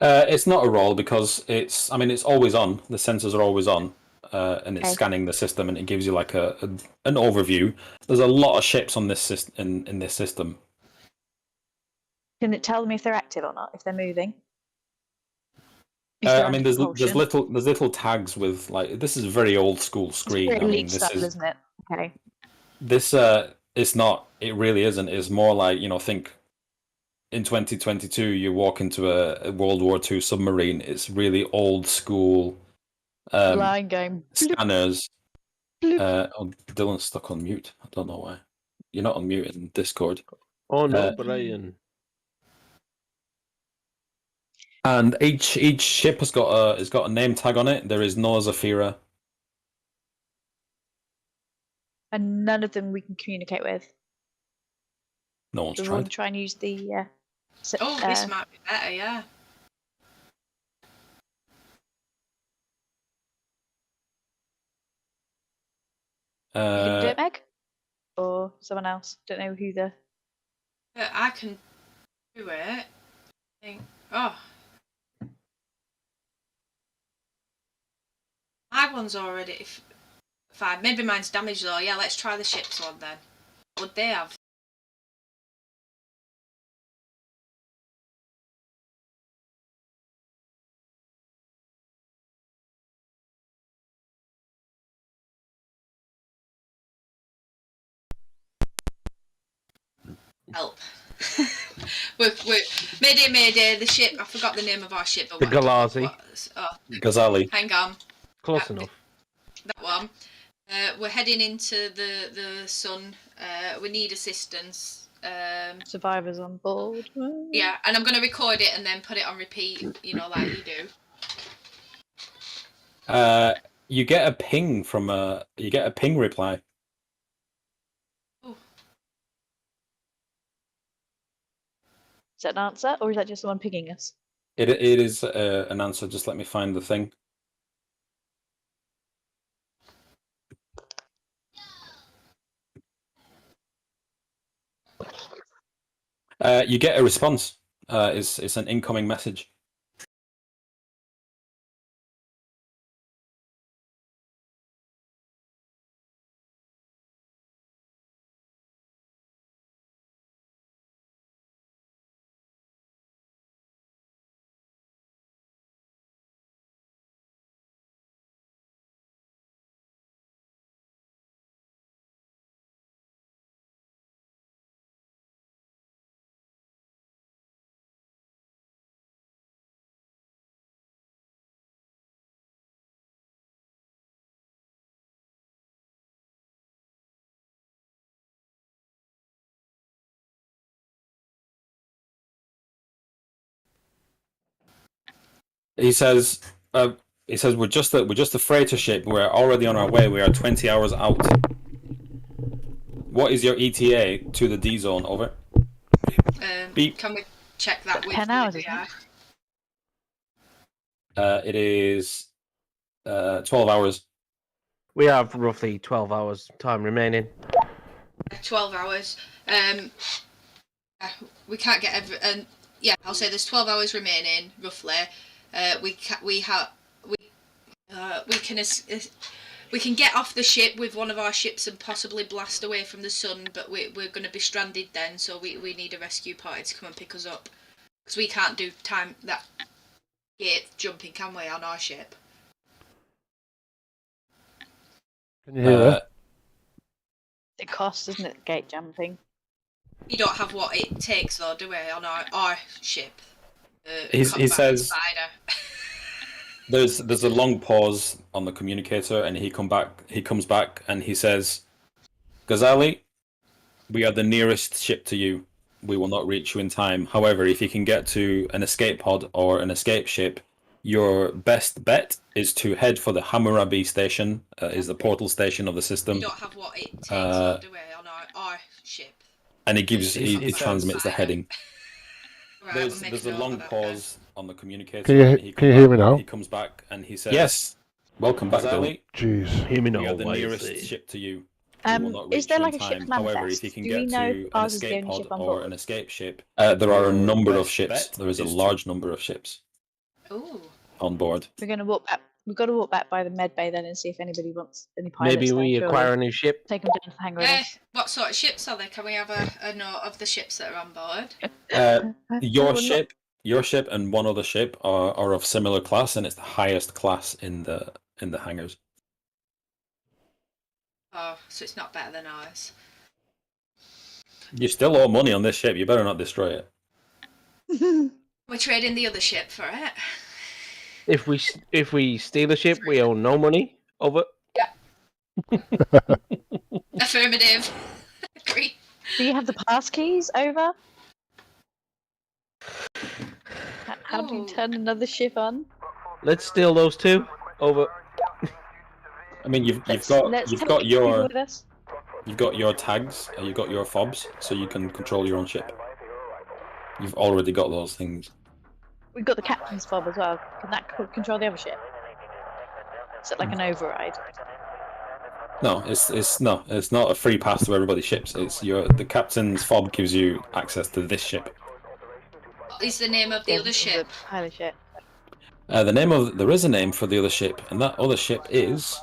It's not a roll because it's. I mean, it's always on. The sensors are always on, and it's Okay. scanning the system, and it gives you like an overview. There's a lot of ships on this system in this system. Can it tell me if they're active or not, if they're moving? If they're I mean, under there's propulsion? little tags with like this is a very old school screen. It's I very mean, leech style, isn't it? Okay. this it's not. It really isn't. It's more like think in 2022 you walk into a World War II submarine. It's really old school Line game. scanners. Bloop. Oh, Dylan's stuck on mute. I don't know why. You're not on mute in Discord. Oh no, Brian. And each ship has got a name tag on it. There is no Zafira. And none of them we can communicate with. No one's Do we tried. want to try and use the... this might be better, yeah. You can do it, Meg? Or someone else? Don't know who the... I can do it. Oh. My one's already 5. Maybe mine's damaged though. Yeah, let's try the ship's one then. What would they have? Help. we're Mayday, the ship. I forgot the name of our ship. But The Galazi. Ghazali. Hang on. Close enough. That one. We're heading into the sun. We need assistance. Survivors on board. Yeah, and I'm going to record it and then put it on repeat, like you do. You get a ping reply. Ooh. Is that an answer, or is that just someone pinging us? It is an answer. Just let me find the thing. You get a response. It's an incoming message. He says, we're just a freighter ship. We're already on our way. We are 20 hours out. What is your ETA to the D zone? Over. Beep. Can we check that with 10 hours, the isn't AI? It is 12 hours. We have roughly 12 hours time remaining. 12 hours. We can't get every. Yeah, I'll say there's 12 hours remaining roughly. We can get off the ship with one of our ships and possibly blast away from the sun, but we're going to be stranded then, so we need a rescue party to come and pick us up, because we can't do that gate jumping, can we, on our ship? Can you hear that? It costs, isn't it, gate jumping? We don't have what it takes though, do we, on our ship? He says spider. there's a long pause on the communicator, and he comes back and he says, Ghazali, we are the nearest ship to you. We will not reach you in time. However, if you can get to an escape pod or an escape ship, your best bet is to head for the Hammurabi station, is the portal station of the system. We don't have what it takes though, do we, on our ship? And he transmits the heading. Right, there's a long pause on the communicator. Can you hear me now? He comes back and he says, "Yes, welcome back, Dylan. Jeez. Hear me now. We are the nearest ship to you. Is there like a ship manifest? However, if you can Do get we know to an ours is the escape only pod ship on or board? an escape ship, there are a number of ships. There is a large number of ships. Oh. on board. We're gonna walk back. We've got to walk back by the med bay then and see if anybody wants any pilots. Maybe there, we surely. acquire a new ship. Take them down to the hangar with Yeah. us. What sort of ships are there? Can we have a note of the ships that are on board? Your Well, ship, and one other ship are of similar class, and it's the highest class in the hangars. Oh, so it's not better than ours. You still owe money on this ship. You better not destroy it. not. We're trading the other ship for it. If we steal a ship, we owe no money. Over. Affirmative. Agree. Do you have the pass keys? Over. How do you Oh. turn another ship on? Let's steal those two. Over. I mean, you've Let's got take your people with us. you've got your tags, you've got your fobs, so you can control your own ship. You've already got those things. We've got the captain's fob as well. Can that control the other ship? Is it like an override? No, it's not a free pass to everybody's ships. It's the captain's fob gives you access to this ship. What is the name of the other ship? The pilot ship. There is a name for the other ship, and that other ship is.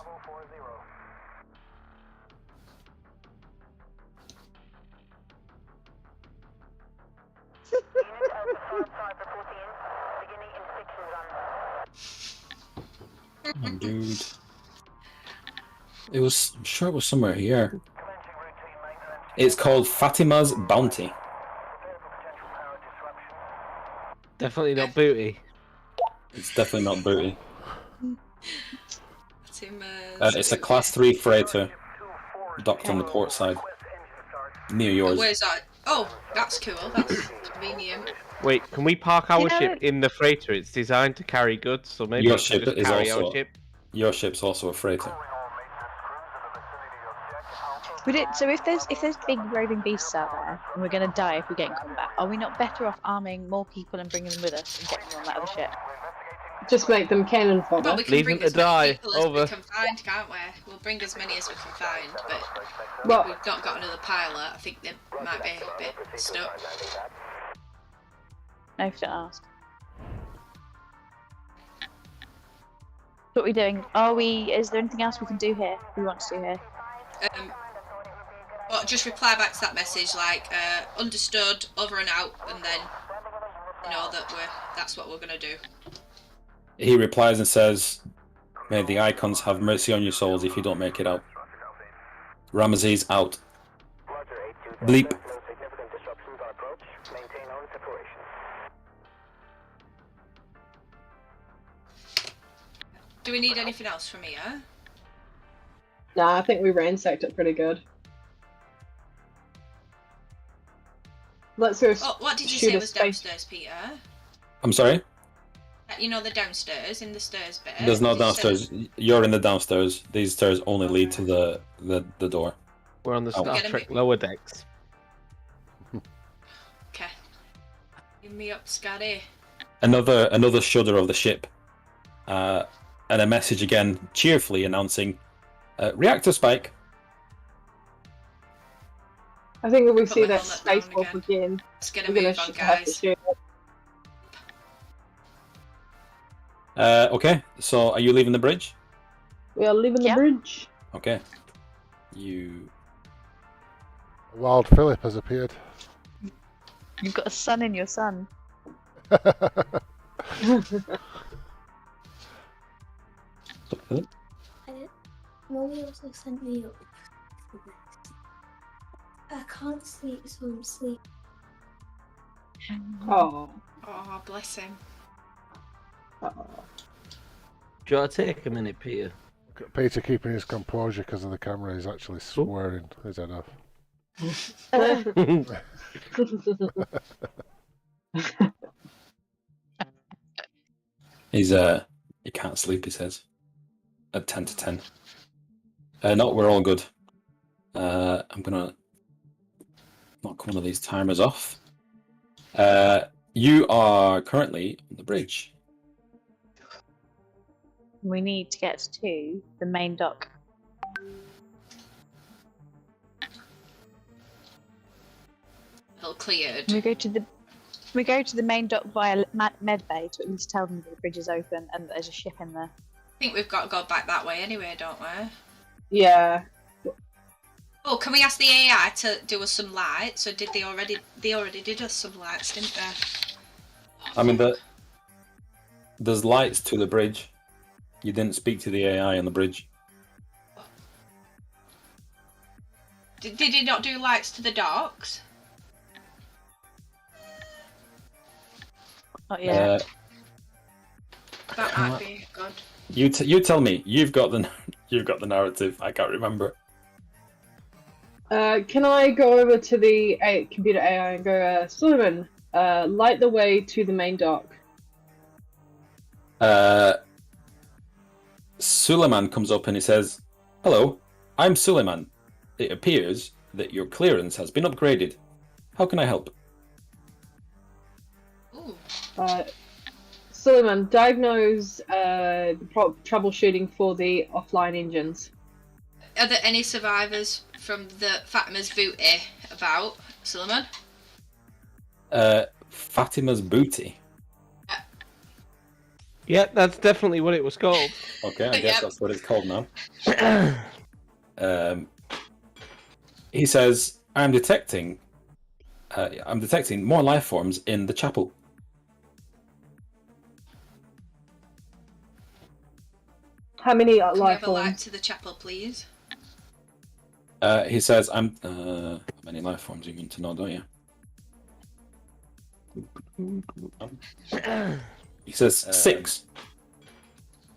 Oh, dude. I'm sure it was somewhere here. It's called Fatima's Bounty. Definitely not booty. It's definitely not booty. It's a Timbers. class 3 freighter docked on the port side. Near yours. Where's that? Oh, that's cool. That's convenient. Wait, can we park our You know- ship in the freighter? It's designed to carry goods, so maybe Your we can ship just is carry also- our ship. Your ship's also a freighter. So if there's big roving beasts out there and we're gonna die if we get in combat, are we not better off arming more people and bringing them with us and getting them on that other ship? Just make them cannon fodder. But we can Leave bring them as to many die. people as Over. we can find, can't we? We'll bring as many as we can find, but Well- if we've not got another pilot, I think they might be a bit stuck. No, if you don't ask. What are we doing? Is there anything else we can do here? We want to do here? Well, just reply back to that message like, understood, over and out, and then you know that's what we're gonna do. He replies and says, "May the icons have mercy on your souls if you don't make it out." Ramesses out. Bleep. Do we need anything else from here? Nah, I think we ransacked it pretty good. Let's go. Oh, what did you shoot say a was space- downstairs, Peter? I'm sorry? You know the downstairs, in the stairs bit. There's no Did you say- downstairs. You're in the downstairs. These stairs only lead to the door. We're on the Oh. Star Get 'em Trek in. lower decks. Okay. Give me up, Scotty. Another shudder of the ship. And a message again, cheerfully announcing, reactor spike. I think if we Put see my that helmet space down wolf again, Let's get a we're gonna move on, have to guys. shoot it. Okay, so are you leaving the bridge? We are leaving Yeah. the bridge. Okay. You. Wild Philip has appeared. You've got a sun in your sun. Mommy also sent me up for this. I can't sleep, so I'm sleeping. Oh. Oh, bless him. Oh. Do you want to take a minute, Peter? Peter keeping his composure because of the camera. He's actually swearing his head off. He can't sleep, he says. At 10 to 10. No, we're all good. I'm gonna knock one of these timers off. You are currently on the bridge. We need to get to the main dock. All cleared. Can we go to the we go to the main dock via med bay to at least tell them that the bridge is open and that there's a ship in there? I think we've got to go back that way anyway, don't we? Yeah. Oh, can we ask the AI to do us some lights? Or did they already? They already did us some lights, didn't they? I mean, there's lights to the bridge. You didn't speak to the AI on the bridge. Did he not do lights to the docks? Not yet. That might be good. You tell me. You've got the narrative. I can't remember. Can I go over to the computer AI and go, Suleiman, light the way to the main dock? Suleiman comes up and he says, "Hello, I'm Suleiman. It appears that your clearance has been upgraded. How can I help?" Ooh. Suleiman, diagnose troubleshooting for the offline engines. Are there any survivors from the Fatima's booty about, Suleiman? Fatima's booty. Yeah, that's definitely what it was called. Okay, I guess Yep. that's what it's called now. He says, I'm detecting more life forms in the chapel. How many Can we life have a light forms? to the chapel, please? He says, how many life forms you want to know, don't you? He says 6.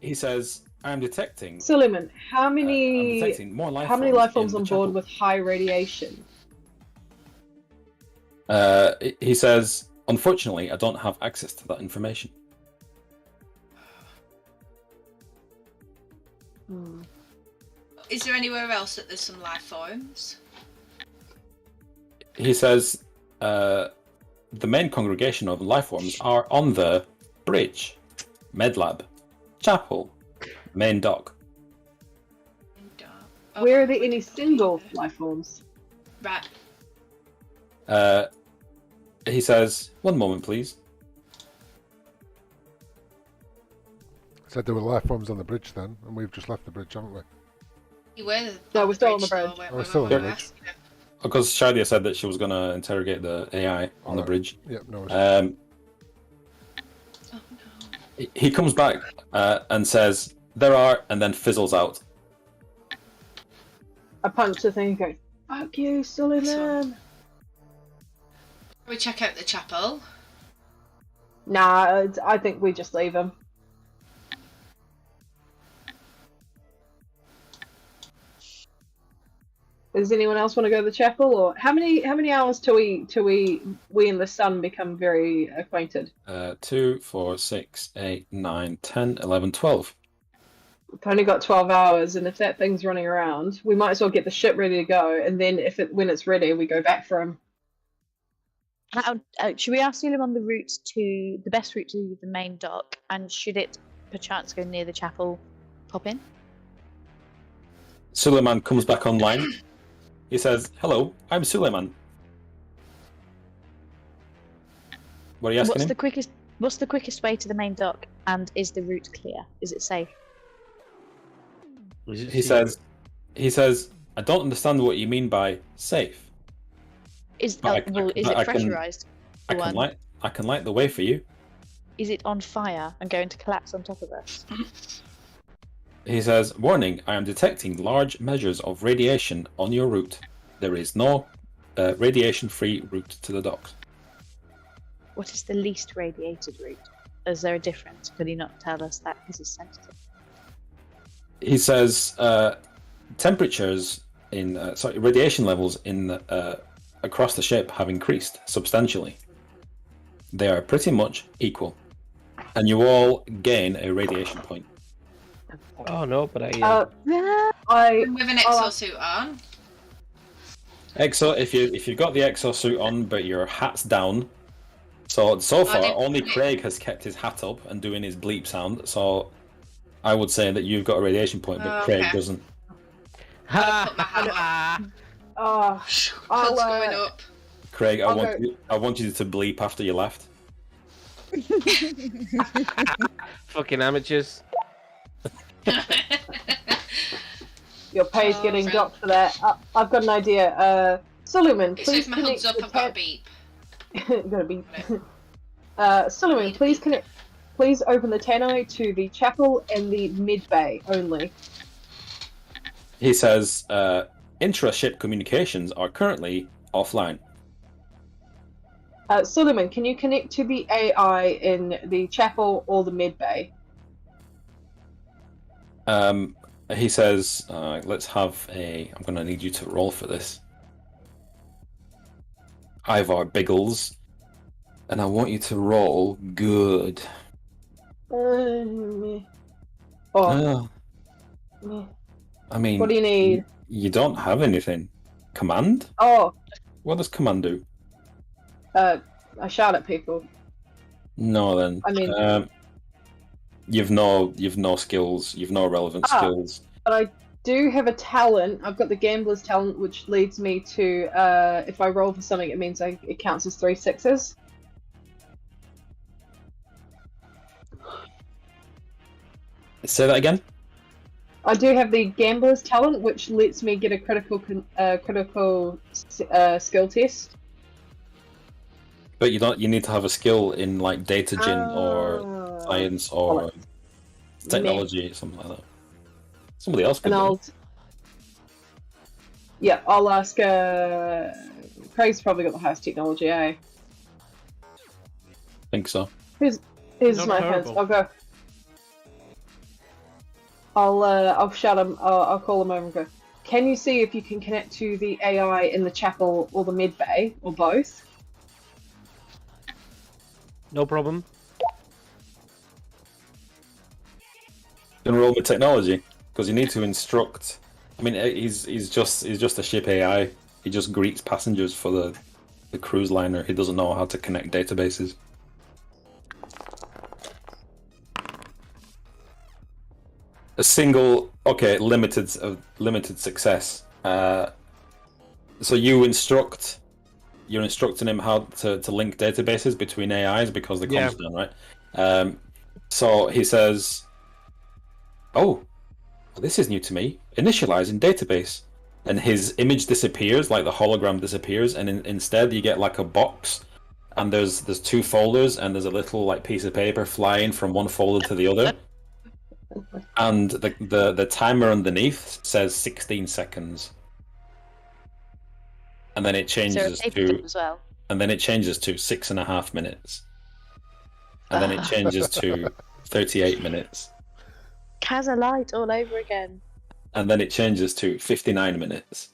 He says, I'm detecting Suleiman, how I'm many detecting more life life forms in on the board chapel. with high radiation? He says, unfortunately, I don't have access to that information. Is there anywhere else that there's some life forms? He says, the main congregation of life forms are on the bridge, med lab, chapel, main dock. Where are there any single life forms? Right. He says, one moment, please. Said there were life forms on the bridge then, and we've just left the bridge, haven't we? You were No, we're still on the though, bridge. weren't We're we, still on when the we bridge. asked? Because Shadia said that she was going to interrogate the AI on the Alright. bridge. Yep, no worries. Oh no. He comes back and says, there are, and then fizzles out. I punch the thing and go, fuck you, Suleiman. We check out the chapel. Nah, I think we just leave him. Does anyone else want to go to the chapel, or how many hours till we and the sun become very acquainted? 2, 4, 6, 8, 9, 10, 11, 12. We've only got 12 hours, and if that thing's running around, we might as well get the ship ready to go, and then when it's ready, we go back for him. Should we ask Suleiman the best route to the main dock, and should it perchance go near the chapel, pop in? Suleiman comes back online. He says, hello, I'm Suleiman. What are you asking him? What's the quickest way to the main dock, and is the route clear? Is it safe? He says, I don't understand what you mean by safe. Is But is I it can- pressurized? I can light the way for you. Is it on fire and going to collapse on top of us? He says, warning, I am detecting large measures of radiation on your route. There is no radiation-free route to the docks. What is the least radiated route? Is there a difference? Could he not tell us that because he's sensitive? He says, temperatures radiation levels across the ship have increased substantially. They are pretty much equal, and you all gain a radiation point. Oh no, but With an exosuit on. If you've got the exosuit on, but your hat's down. So far, only Craig has kept his hat up and doing his bleep sound. So I would say that you've got a radiation point, but Craig doesn't. I'll put my hat on. Oh, Sun's I'll, going up. Craig, I'll go. I want you to bleep after you left. Fucking amateurs. Your pay's Oh, getting friend. docked for that. I've got an idea. Suleiman, So please if my connect hub's up, the I've got a beep. got a beep. Suleiman, please connect. Please open the tannoy to the chapel and the mid bay only. He says, intra-ship communications are currently offline. Suleiman, can you connect to the AI in the chapel or the mid bay? He says, let's have a... I'm going to need you to roll for this. Ivar Biggles. And I want you to roll good. Oh, meh. I mean... What do you need? You don't have anything. Command? Oh, What does command do? I shout at people. No, then. I mean- You've no skills. You've no relevant skills. But I do have a talent. I've got the gambler's talent, which leads me to if I roll for something, it means it counts as 3 6s. Say that again. I do have the gambler's talent, which lets me get a critical skill test. But you don't. You need to have a skill in like data gen or science or technology, something like that. Somebody else could. And I'll ask. Craig's probably got the highest technology, eh? think so. Here's Not my hands. terrible. I'll go. I'll shout him. I'll call him over and go. Can you see if you can connect to the AI in the chapel or the mid bay or both? No problem. Then roll with technology because you need to instruct. I mean, he's just a ship AI. He just greets passengers for the cruise liner. He doesn't know how to connect databases. A single, limited success. So you're instructing him how to link databases between AIs because the comms done, right? So he says, "Oh, this is new to me. Initializing database," and his image disappears, like the hologram disappears, and instead you get like a box, and there's 2 folders, and there's a little like piece of paper flying from one folder to the other. And the timer underneath says 16 seconds, and then it changes to as well. and then it changes to 6.5 minutes, and then it changes to 38 minutes, Kaz light all over again. and then it changes to 59 minutes.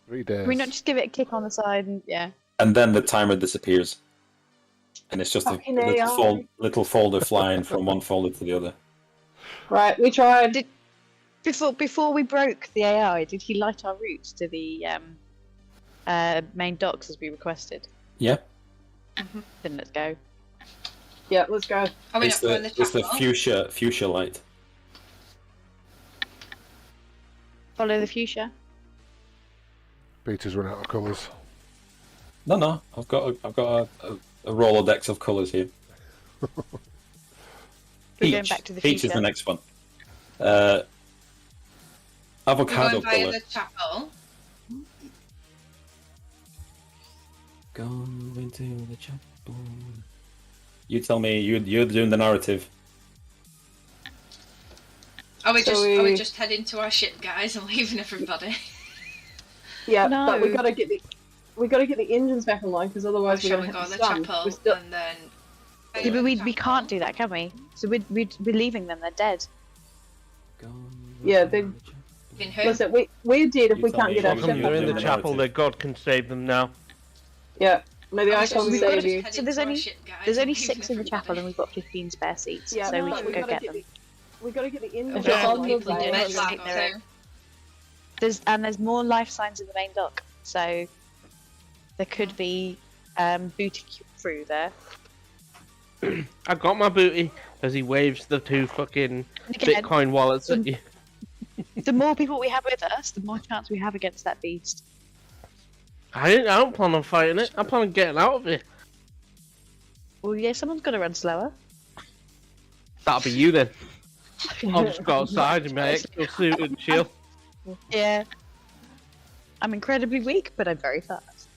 3 days. Can we not just give it a kick on the side and And then the timer disappears, and it's just a Fucking AI. little folder flying from one folder to the other. Right, we tried. Before we broke the AI, did he light our route to the main docks as we requested? Yeah, Then let's go. Yeah, let's go. Are we it's not going the the chapel? fuchsia light. Follow the fuchsia. Peter's run out of colours. No, I've got a Rolodex of colours here. We're going back to the Peach is fuchsia. the next one. We're Avocado going via colour. the chapel. Go into the chapel. You tell me. You're doing the narrative. Are we So just heading to our ship, guys, and leaving everybody? Yeah, No. but we gotta get the engines back online because Or otherwise shall we're we gonna go hit to the the sun. chapel We're still... and then? Yeah, but we can't do that, can we? So we're leaving them. They're dead. Yeah, they... In who? Listen, we're dead if You we tell can't me get our you ship want They're me in to the do chapel. narrative. That God can save them now. Yeah, maybe Are we I can just- save just you. heading So there's to our only- ship, guys, There's and only leaving 6 in the chapel, everybody? and we've got 15 spare seats. Yeah, so we but should we go gotta get get them. we gotta get the engines If Yeah. back all online. people Yeah. do Yeah. it, Yeah. like, So there's more life signs in the main dock, so there could be booty through there. I got my booty as he waves the 2 fucking And again, Bitcoin wallets at you. the more people we have with us, the more chance we have against that beast. I don't plan on fighting it. I plan on getting out of it. Well, yeah, someone's got to run slower. That'll be you then. I'll just go outside in my extra suit and chill. Yeah. I'm incredibly weak, but I'm very fast.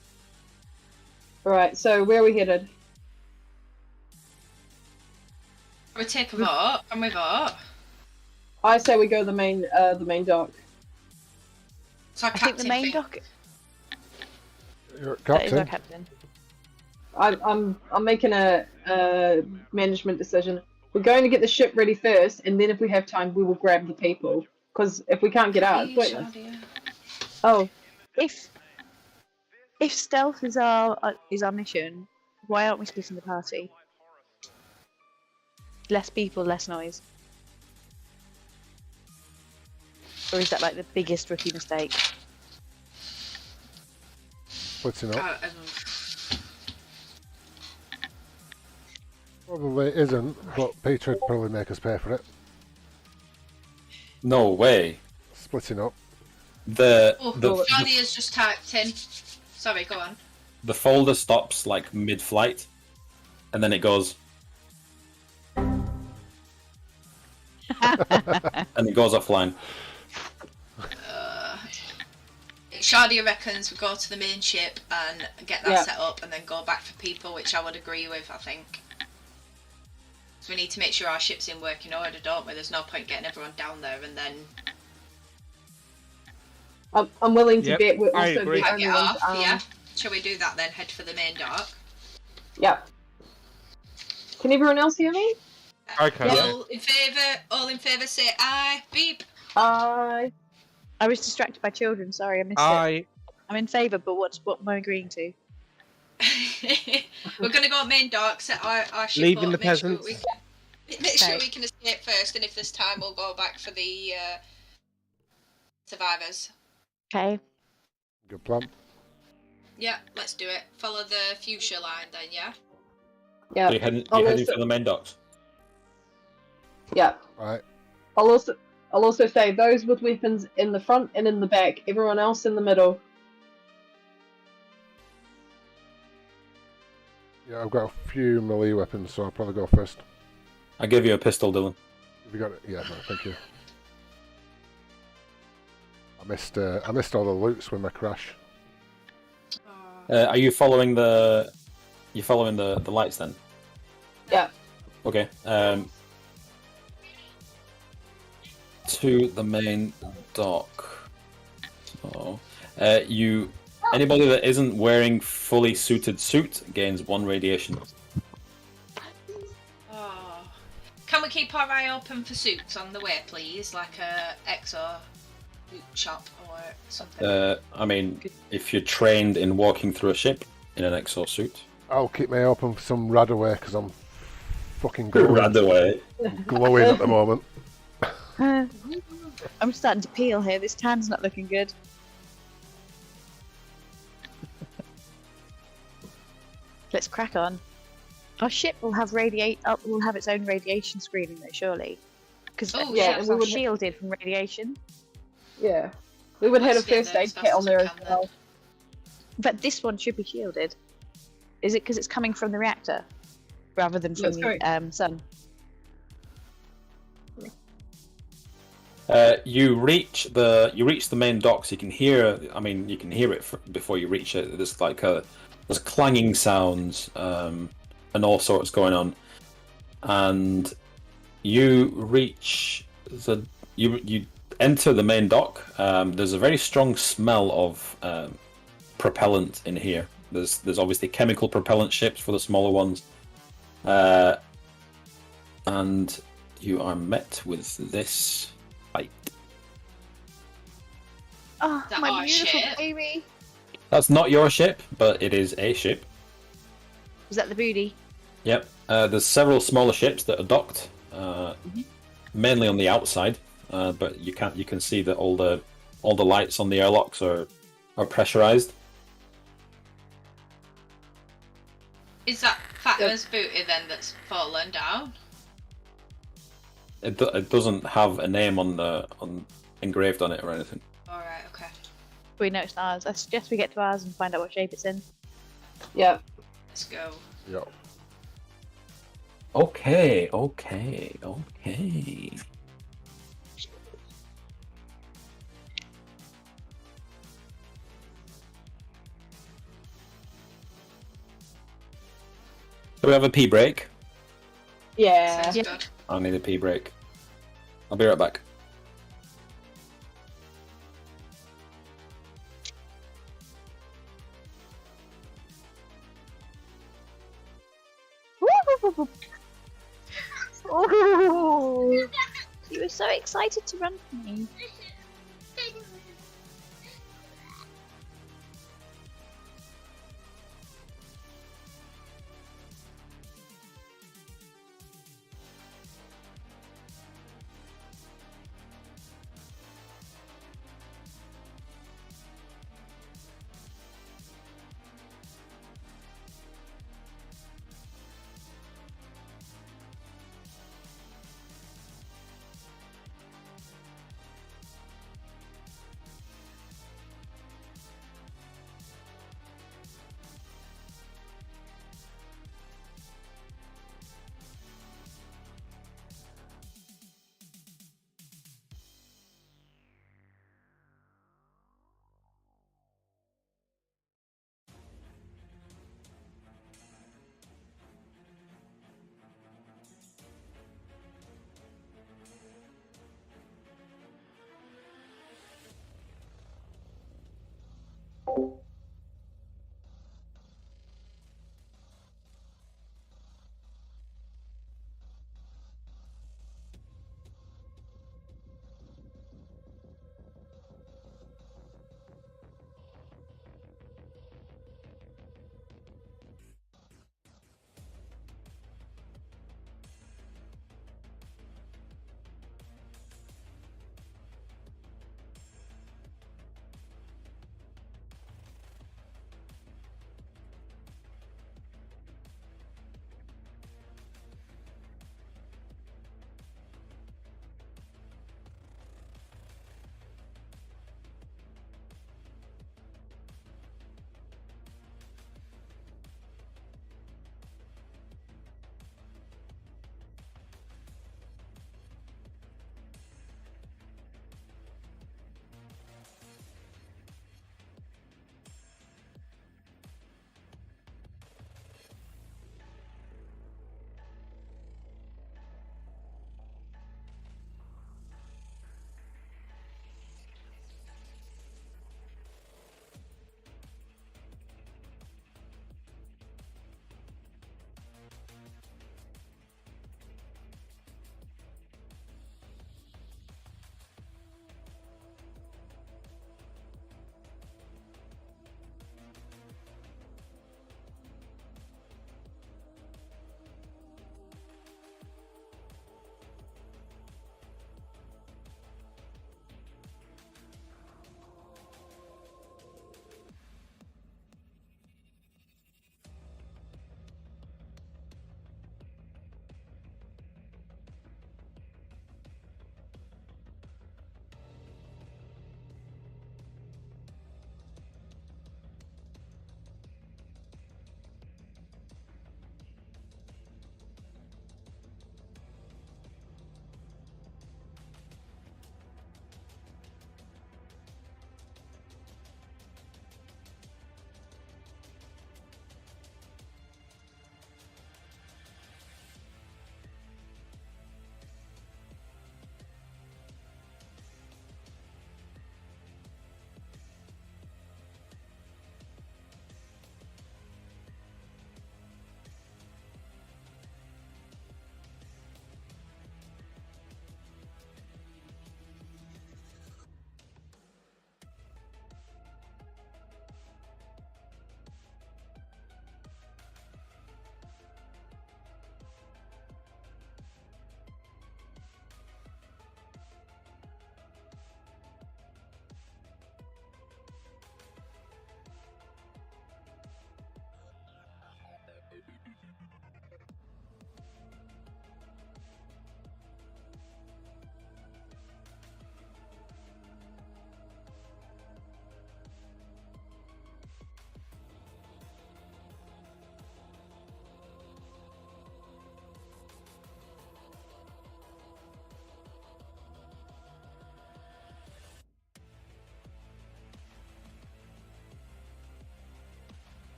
Right, so where are we headed? We take a vote. Can we vote? I say we go the main dock. So I think the main dock. You're That is our captain. captain. I'm making a management decision. We're going to get the ship ready first, and then if we have time, we will grab the people. Because if we can't get out, it's pointless. Oh, if stealth is our mission, why aren't we splitting the party? Less people, less noise. Or is that like the biggest rookie mistake? Splitting up. Probably isn't, but Peter would probably make us pay for it. No way. Splitting up. Charlie has just typed in. Sorry, go on. The folder stops like mid-flight, and then it goes, and it goes offline. Shardia reckons we go to the main ship and get that Yeah. set up and then go back for people, which I would agree with, I think. So we need to make sure our ship's in working order, don't we? There's no point getting everyone down there and then I'm willing to Yep, bet we're I also agree. the pack only it ones off, armed. yeah? Shall we do that then? Head for the main dock? Yep. Can everyone else hear me? Okay. All in favour say aye. Beep. I I was distracted by children. Sorry, I missed it. I'm in favour, but what am I agreeing to? We're going to go main dock, set our ship Leaving up, the make sure peasants. make sure Okay. we can escape first, and if there's time, we'll go back for the survivors. Okay. Good plan. Yeah, let's do it. Follow the fuchsia line then, yeah? yeah. So you're heading Also- for the main docks. Yeah. Right. I'll also say those with weapons in the front and in the back. Everyone else in the middle. Yeah, I've got a few melee weapons, so I'll probably go first. I give you a pistol, Dylan. Have you got it? Yeah, no, thank you. I missed all the loots with my crash. Are you following the? You following the lights then? Yeah. Okay. To the main dock. So, anybody that isn't wearing fully suited suit gains 1 radiation. Oh. Can we keep our eye open for suits on the way, please? Like a exo suit shop or something. I mean, if you're trained in walking through a ship in an exosuit, I'll keep my eye open for some Radaway because I'm fucking glowing, away. glowing at the moment. I'm starting to peel here. This tan's not looking good. Let's crack on. Our ship will have will have its own radiation screening, though, surely, because Oh, yeah, ships and we are would- shielded from radiation. Yeah. We would have a Let's get first there aid as kit fast on as there we as can, well. But this one should be shielded. Is it because it's coming from the reactor rather than from Let's the sun? You reach the main docks. You can hear. I mean, you can hear it before you reach it. There's there's clanging sounds and all sorts going on. And you reach you enter the main dock. There's a very strong smell of propellant in here. There's obviously chemical propellant ships for the smaller ones, and you are met with this fight. Oh, That my our beautiful ship? baby! That's not your ship, but it is a ship. Is that the booty? Yep. There's several smaller ships that are docked, mainly on the outside, but you can see that all the lights on the airlocks are pressurized. Is that Fatima's booty then that's fallen down? It doesn't have a name on engraved on it or anything. Alright, okay. We noticed ours. I suggest we get to ours and find out what shape it's in. Yeah. Let's go. Yep. Okay. Do we have a pee break? Yeah. Sounds Yeah. good. I need a pee break. I'll be right back. Oh, you were so excited to run from me.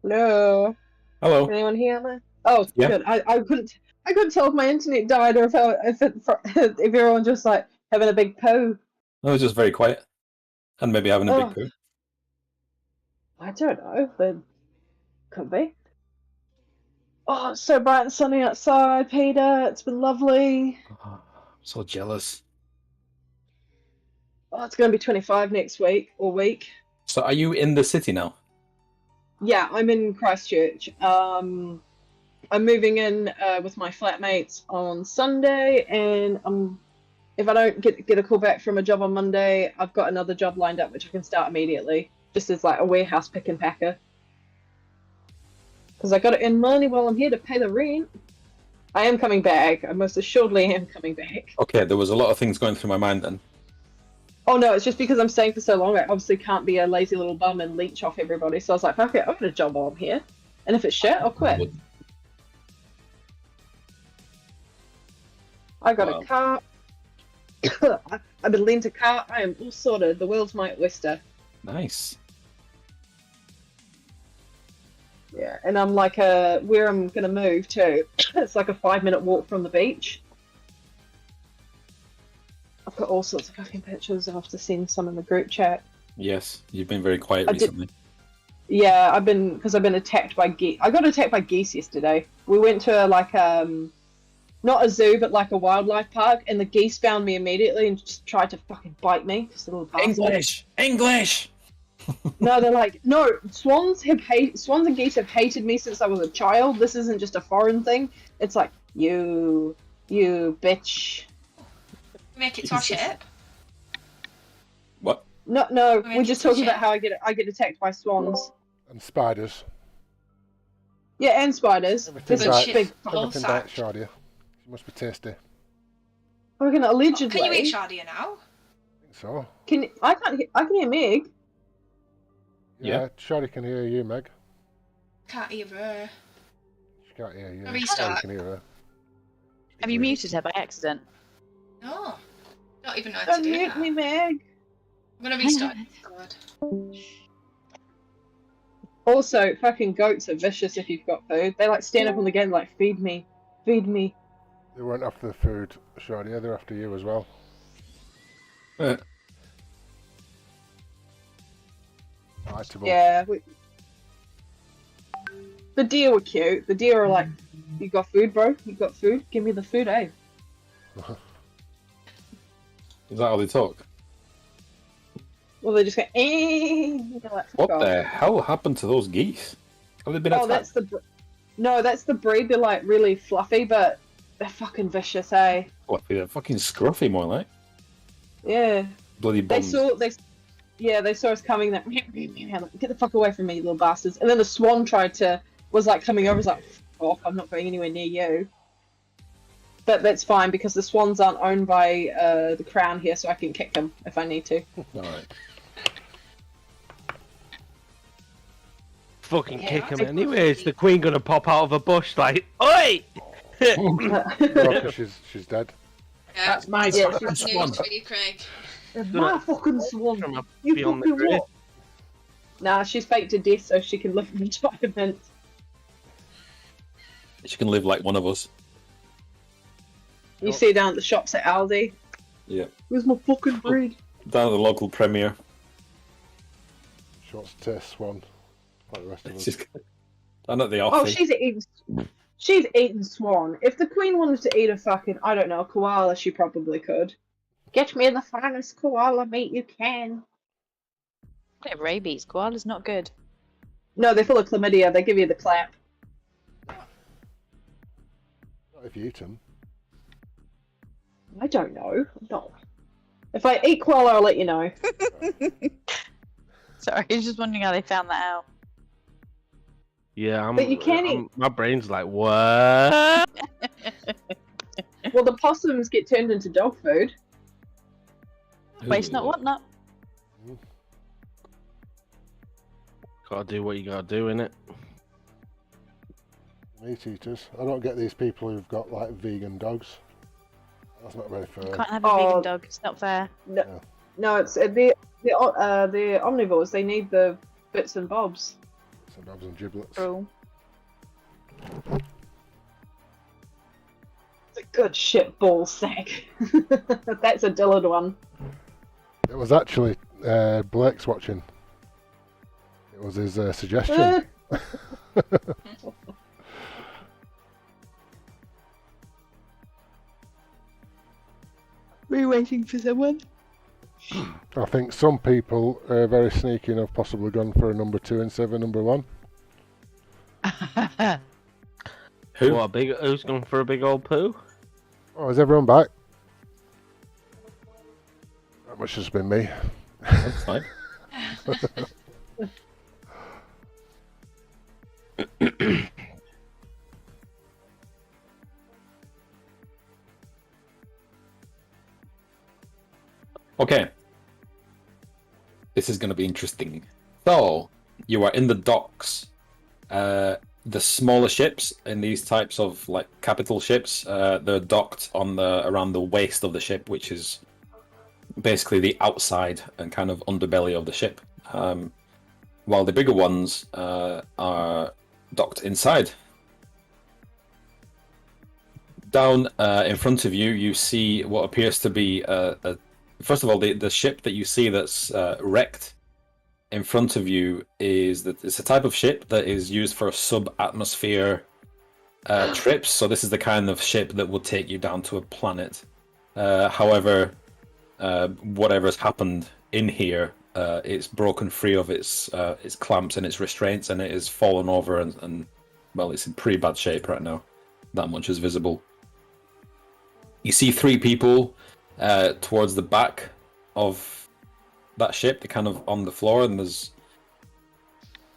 No. Hello. Can anyone hear me? Oh, Yeah. good. I couldn't tell if my internet died or if everyone just like having a big poo. I was just very quiet. And maybe having a Oh. big poo. I don't know, but could be. Oh, it's so bright and sunny outside, Peter. It's been lovely. Oh, I'm so jealous. Oh, it's going to be 25 next week or week. So are you in the city now? Yeah, I'm in Christchurch. I'm moving in with my flatmates on Sunday, and if I don't get a call back from a job on Monday, I've got another job lined up which I can start immediately, just as like a warehouse pick and packer. Because I got to earn money while I'm here to pay the rent. I am coming back. I most assuredly am coming back. Okay, there was a lot of things going through my mind then. Oh no, it's just because I'm staying for so long, I obviously can't be a lazy little bum and leech off everybody. So I was like, fuck it, I've got a job while I'm here. And if it's shit, I'll quit. I got Wow. a car. I've been lent a car. I am all sorted. The world's my oyster. Nice. Yeah, and I'm like where I'm gonna move to. It's like a 5-minute walk from the beach. I've got all sorts of fucking pictures. I'll have to send some in the group chat. Yes, you've been very quiet I did- recently. Yeah, I've been attacked by geese. I got attacked by geese yesterday. We went to not a zoo, but like a wildlife park, and the geese found me immediately and just tried to fucking bite me. Just a little bastard. English! No, they're like, no, swans and geese have hated me since I was a child. This isn't just a foreign thing. It's like, you bitch. Make it to our Jesus. ship. What? No, Make we're it just to talking ship. about how I get attacked by swans. And spiders. Yeah, and spiders. Everything There's But a right. shit. big Everything Full right, sack. Shardia. It must be tasty. fucking allegedly. Can you eat Shardia now? I think so. I can hear Meg. Yeah, Shardy can hear you, Meg. Can't hear her. She can't hear you. A restart. Shardy can hear her. Have you muted her by accident? No. Don't even know how to Don't do mute that. me, Meg. I'm gonna restart. God. Also, fucking goats are vicious if you've got food. They like stand up on the gate and like, feed me, feed me. They weren't after the food, Shardy. They're after you as well. Biteable. Yeah. The deer were cute. The deer are like, you got food, bro? You got food? Give me the food, eh? Is that how they talk? Well, they just go, eh. They're like, fuck What off. the hell happened to those geese? Have they been Oh, attacked? no, that's the breed. They're like really fluffy, but they're fucking vicious, eh? What, they're fucking scruffy more like. Yeah. Bloody They bums. they saw us coming. That get the fuck away from me, you little bastards. And then the swan was like coming over. Was like, "F off! I'm not going anywhere near you." But that's fine because the swans aren't owned by the crown here, so I can kick them if I need to. Alright. Fucking Yeah, kick him I- anyways. The queen gonna pop out of a bush like, oi! Rocker, she's dead. Yeah. That's my Yeah, fucking News swan. for you, Craig. My fucking swan. From a You beyond the fucking grid. what? Nah, she's faked to death so she can live in retirement. She can live like one of us. You see down at the shops at Aldi. Yeah. Where's my fucking bread? Down at the local premiere. Shorts taste swan. Like the rest of us. She's down at the Oh, office. she's eaten swan. If the queen wanted to eat a fucking, I don't know, koala, she probably could. Get me the finest koala meat you can. They have rabies. Koala's not good. No, they're full of chlamydia. They give you the clap. Not if you eat them. I don't know. No. If I eat koala, I'll let you know. Sorry, I was just wondering how they found that out. Yeah, But you can't eat- my brain's like, what? Well, the possums get turned into dog food. Waste not, want not. Gotta do what you gotta do, innit? Meat eaters. I don't get these people who've got like vegan dogs. That's not very fair. Can't have a Oh. vegan dog. It's not fair. No, it's they're the omnivores, they need the bits and bobs. Some bobs and giblets. True. It's a good shit ball sack. That's a Dillard one. It was actually Blake's watching. It was his suggestion. We're waiting for someone. I think some people are very sneaky and have possibly gone for a number 2 instead of a number 1. Who? What, who's gone for a big old poo? Oh, is everyone back? That must have just been me. That's fine. Okay. This is going to be interesting. So, you are in the docks. The smaller ships in these types of like capital ships, they're docked on around the waist of the ship, which is basically the outside and kind of underbelly of the ship. While the bigger ones are docked inside. Down in front of you, you see what appears to be first of all, the ship that you see that's wrecked in front of you it's a type of ship that is used for sub-atmosphere trips. So this is the kind of ship that will take you down to a planet. However, whatever's happened in here, it's broken free of its clamps and its restraints, and it is fallen over and well, it's in pretty bad shape right now. That much is visible. You see 3 people towards the back of that ship. They're kind of on the floor, and there's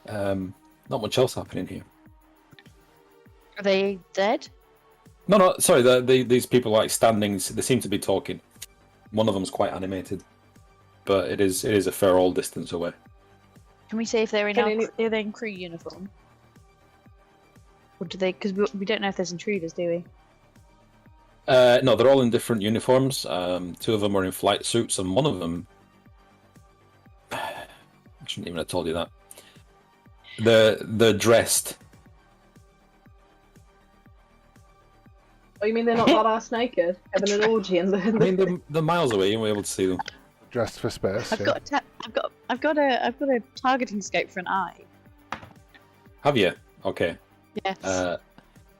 not much else happening here. Are they dead? No, sorry. These people are like standing. They seem to be talking. One of them's quite animated, but it is a fair old distance away. Can we say if they're in are they in crew uniform? Or do they? Because we don't know if there's intruders, do we? No, they're all in different uniforms. 2 of them are in flight suits, and one of them. I shouldn't even have told you that. They're dressed. Oh, you mean they're not butt-ass naked, having an orgy in the? I mean, they're miles away. You won't be able to see them. Dressed for space. I've got a targeting scope for an eye. Have you? Okay. Yes.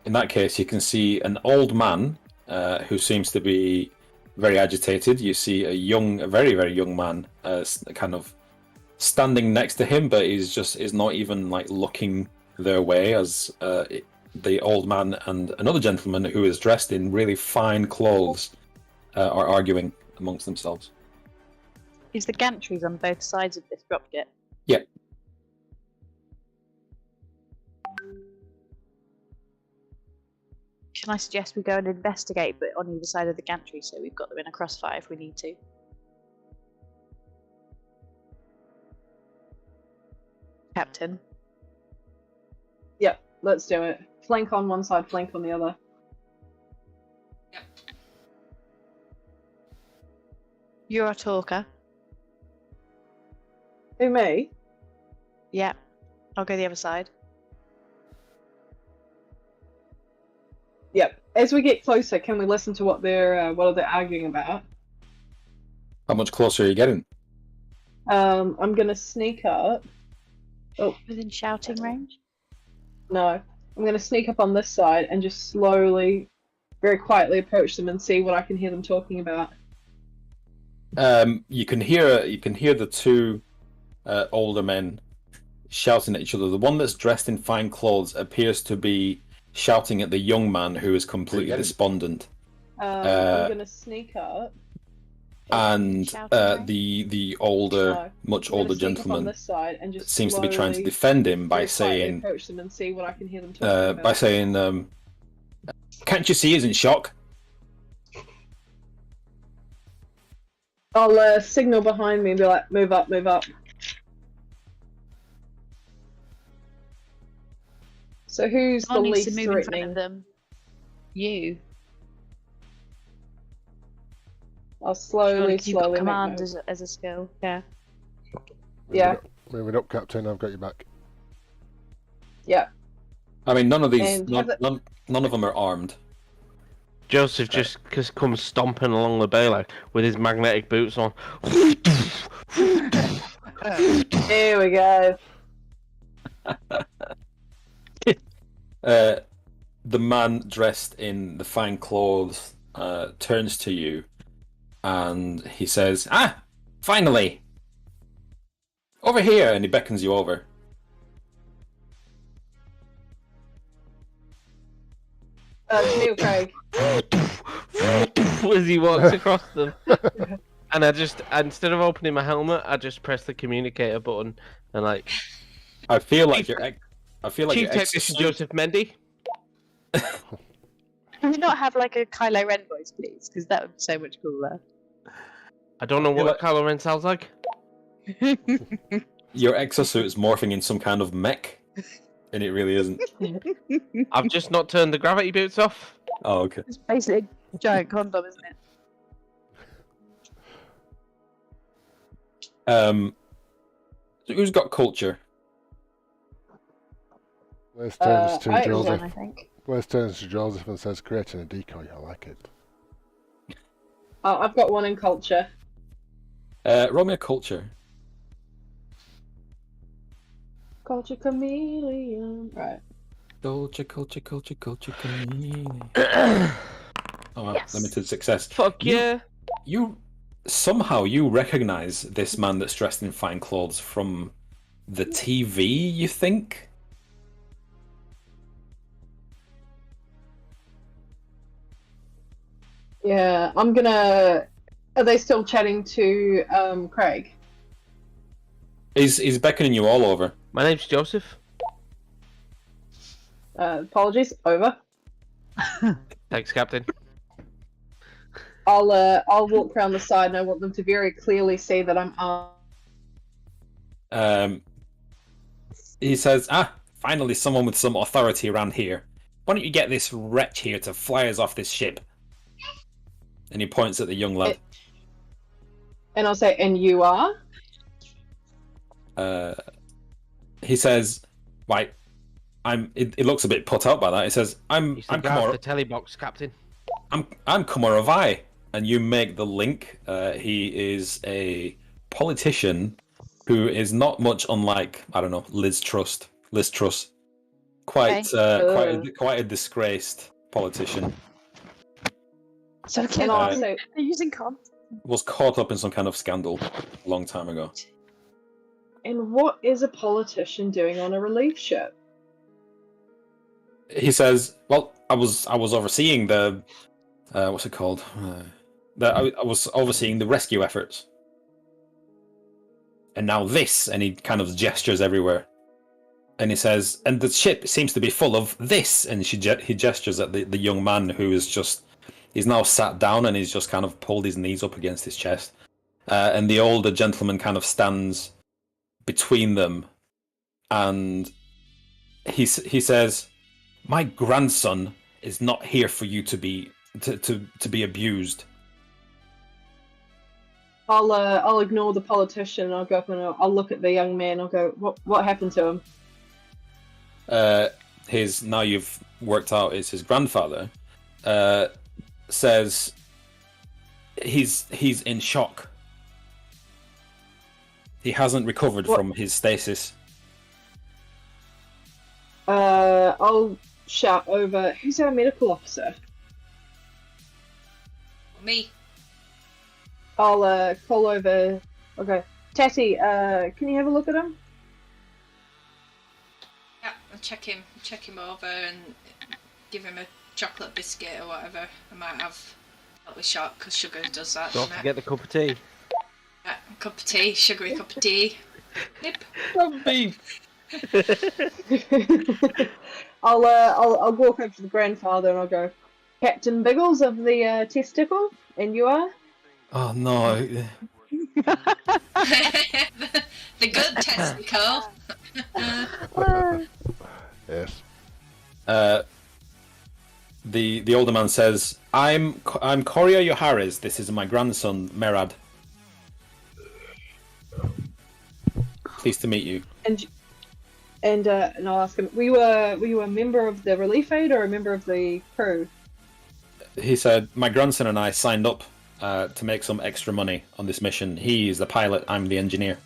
In that case, you can see an old man who seems to be very agitated. You see a very, very young man kind of standing next to him, but is not even like looking their way, as the old man and another gentleman who is dressed in really fine clothes are arguing amongst themselves. Is the gantries on both sides of this dropship? Yeah. Can I suggest we go and investigate, but on either side of the gantry, so we've got them in a crossfire if we need to? Captain. Yep, let's do it. Flank on one side, flank on the other. Yep. You're a talker. Who, me? Yeah. I'll go the other side. Yep. As we get closer, can we listen to what they're arguing about? How much closer are you getting? I'm gonna sneak up. Oh Within shouting range? no, I'm gonna sneak up on this side and just slowly, very quietly approach them and see what I can hear them talking about. You can hear the 2 older men shouting at each other. The one that's dressed in fine clothes appears to be shouting at the young man who is completely despondent. I'm gonna sneak up. And the older, No, much I'm gonna older sneak up on gentleman this side and just seems to be trying to slowly, defend him by very quietly saying, approach them and see what I can hear them talking about. "Can't you see he's in shock?" I'll signal behind me and be like, move up, move up. So who's the Someone needs least to move in front threatening? of them. You. I'll Surely, slowly, 'cause you've got slowly make command moves. as a skill. Yeah. Yeah. Moving up, Captain. I've got your back. Yeah. I mean, none of these, And none of them are armed. Joseph just comes stomping along the bay like with his magnetic boots on. There we go. The man dressed in the fine clothes turns to you, and he says, "Ah, finally! Over here!" And he beckons you over. Neil Craig. As he walks across them. And I just, instead of opening my helmet, I just press the communicator button and like. I feel like you're. I feel like Chief your Technician exosuit- Joseph Mendy. Can we not have like a Kylo Ren voice, please? Because that would be so much cooler. I don't know I feel what Kylo Ren sounds like. Your exosuit is morphing in some kind of mech, and it really isn't. I've just not turned the gravity boots off. Oh, okay. It's basically a giant condom, isn't it? So who's got culture? Blaze turns to I- Joseph. I think. Blaze turns to Joseph and says, "Creating a decoy. I like it." I've got one in culture. Roll me a culture. Culture chameleon. Right. Culture, chameleon. Oh, wow, Yes. limited success. Fuck yeah. You somehow you recognize this man that's dressed in fine clothes from the TV, you think? Yeah, I'm gonna. Are they still chatting to Craig? He's beckoning you all over. My name's Joseph. Apologies. Over. Thanks, Captain. I'll walk around the side, and I want them to very clearly see that I'm armed. He says, "Ah, finally someone with some authority around here. Why don't you get this wretch here to fly us off this ship?" And he points at the young lad. And I'll say, "And you are?" He says, "Right, I'm." It looks a bit put out by that. He says, "I'm He's the I'm guy with Komor- the telly box, Captain. I'm Komorovai," and you make the link. He is a politician who is not much unlike, I don't know, Liz Truss. Quite quite a disgraced politician. So And cute. I'll Uh, say, They're using comms. Was caught up in some kind of scandal a long time ago. "And what is a politician doing on a relief ship?" He says, "Well, I was overseeing the what's it called? I was overseeing the rescue efforts, and now this." And he kind of gestures everywhere, and he says, "And the ship seems to be full of this." And he gestures at the young man who is just. He's now sat down and he's just kind of pulled his knees up against his chest, and the older gentleman kind of stands between them, and he says, "My grandson is not here for you to be abused." I'll ignore the politician, and I'll go up and I'll look at the young man. I'll go, "What happened to him?" His now you've worked out is his grandfather. Says he's in shock. He hasn't recovered from his stasis. I'll shout over, "Who's our medical officer?" Me. I'll call over. Okay, Tatty, can you have a look at him? Yeah, I'll check him over and give him a chocolate biscuit or whatever. I might have a little shot because sugar does that. Don't doesn't it? forget the cup of tea. Yeah, a cup of tea, sugary cup of tea. Nip. I'll walk over to the grandfather and I'll go, "Captain Biggles of the Testicle, and you are?" Oh no! the good testicle. Yes. The older man says, I'm Corio Yohares. This is my grandson Merad." Pleased to meet you. And I'll ask him. Were you a member of the relief aid or a member of the crew? He said, my grandson and I signed up to make some extra money on this mission. He is the pilot, I'm the engineer.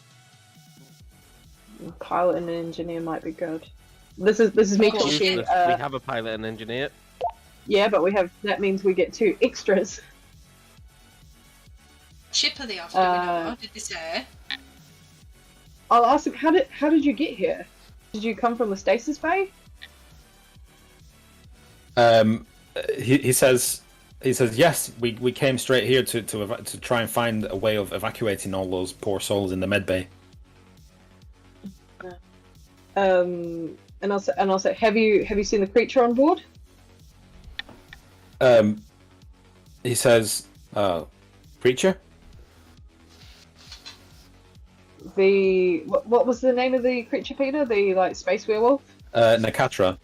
Pilot and engineer might be good. This is me talking. Useless. We have a pilot and engineer. Yeah, but that means we get 2 extras. Ship are they off? Do we know? Did they say? I'll ask him. How did you get here? Did you come from the stasis bay? He says yes. We came straight here to try and find a way of evacuating all those poor souls in the med bay. And I'll say, have you seen the creature on board? He says, creature. What was the name of the creature, Peter? The space werewolf? Nakatra.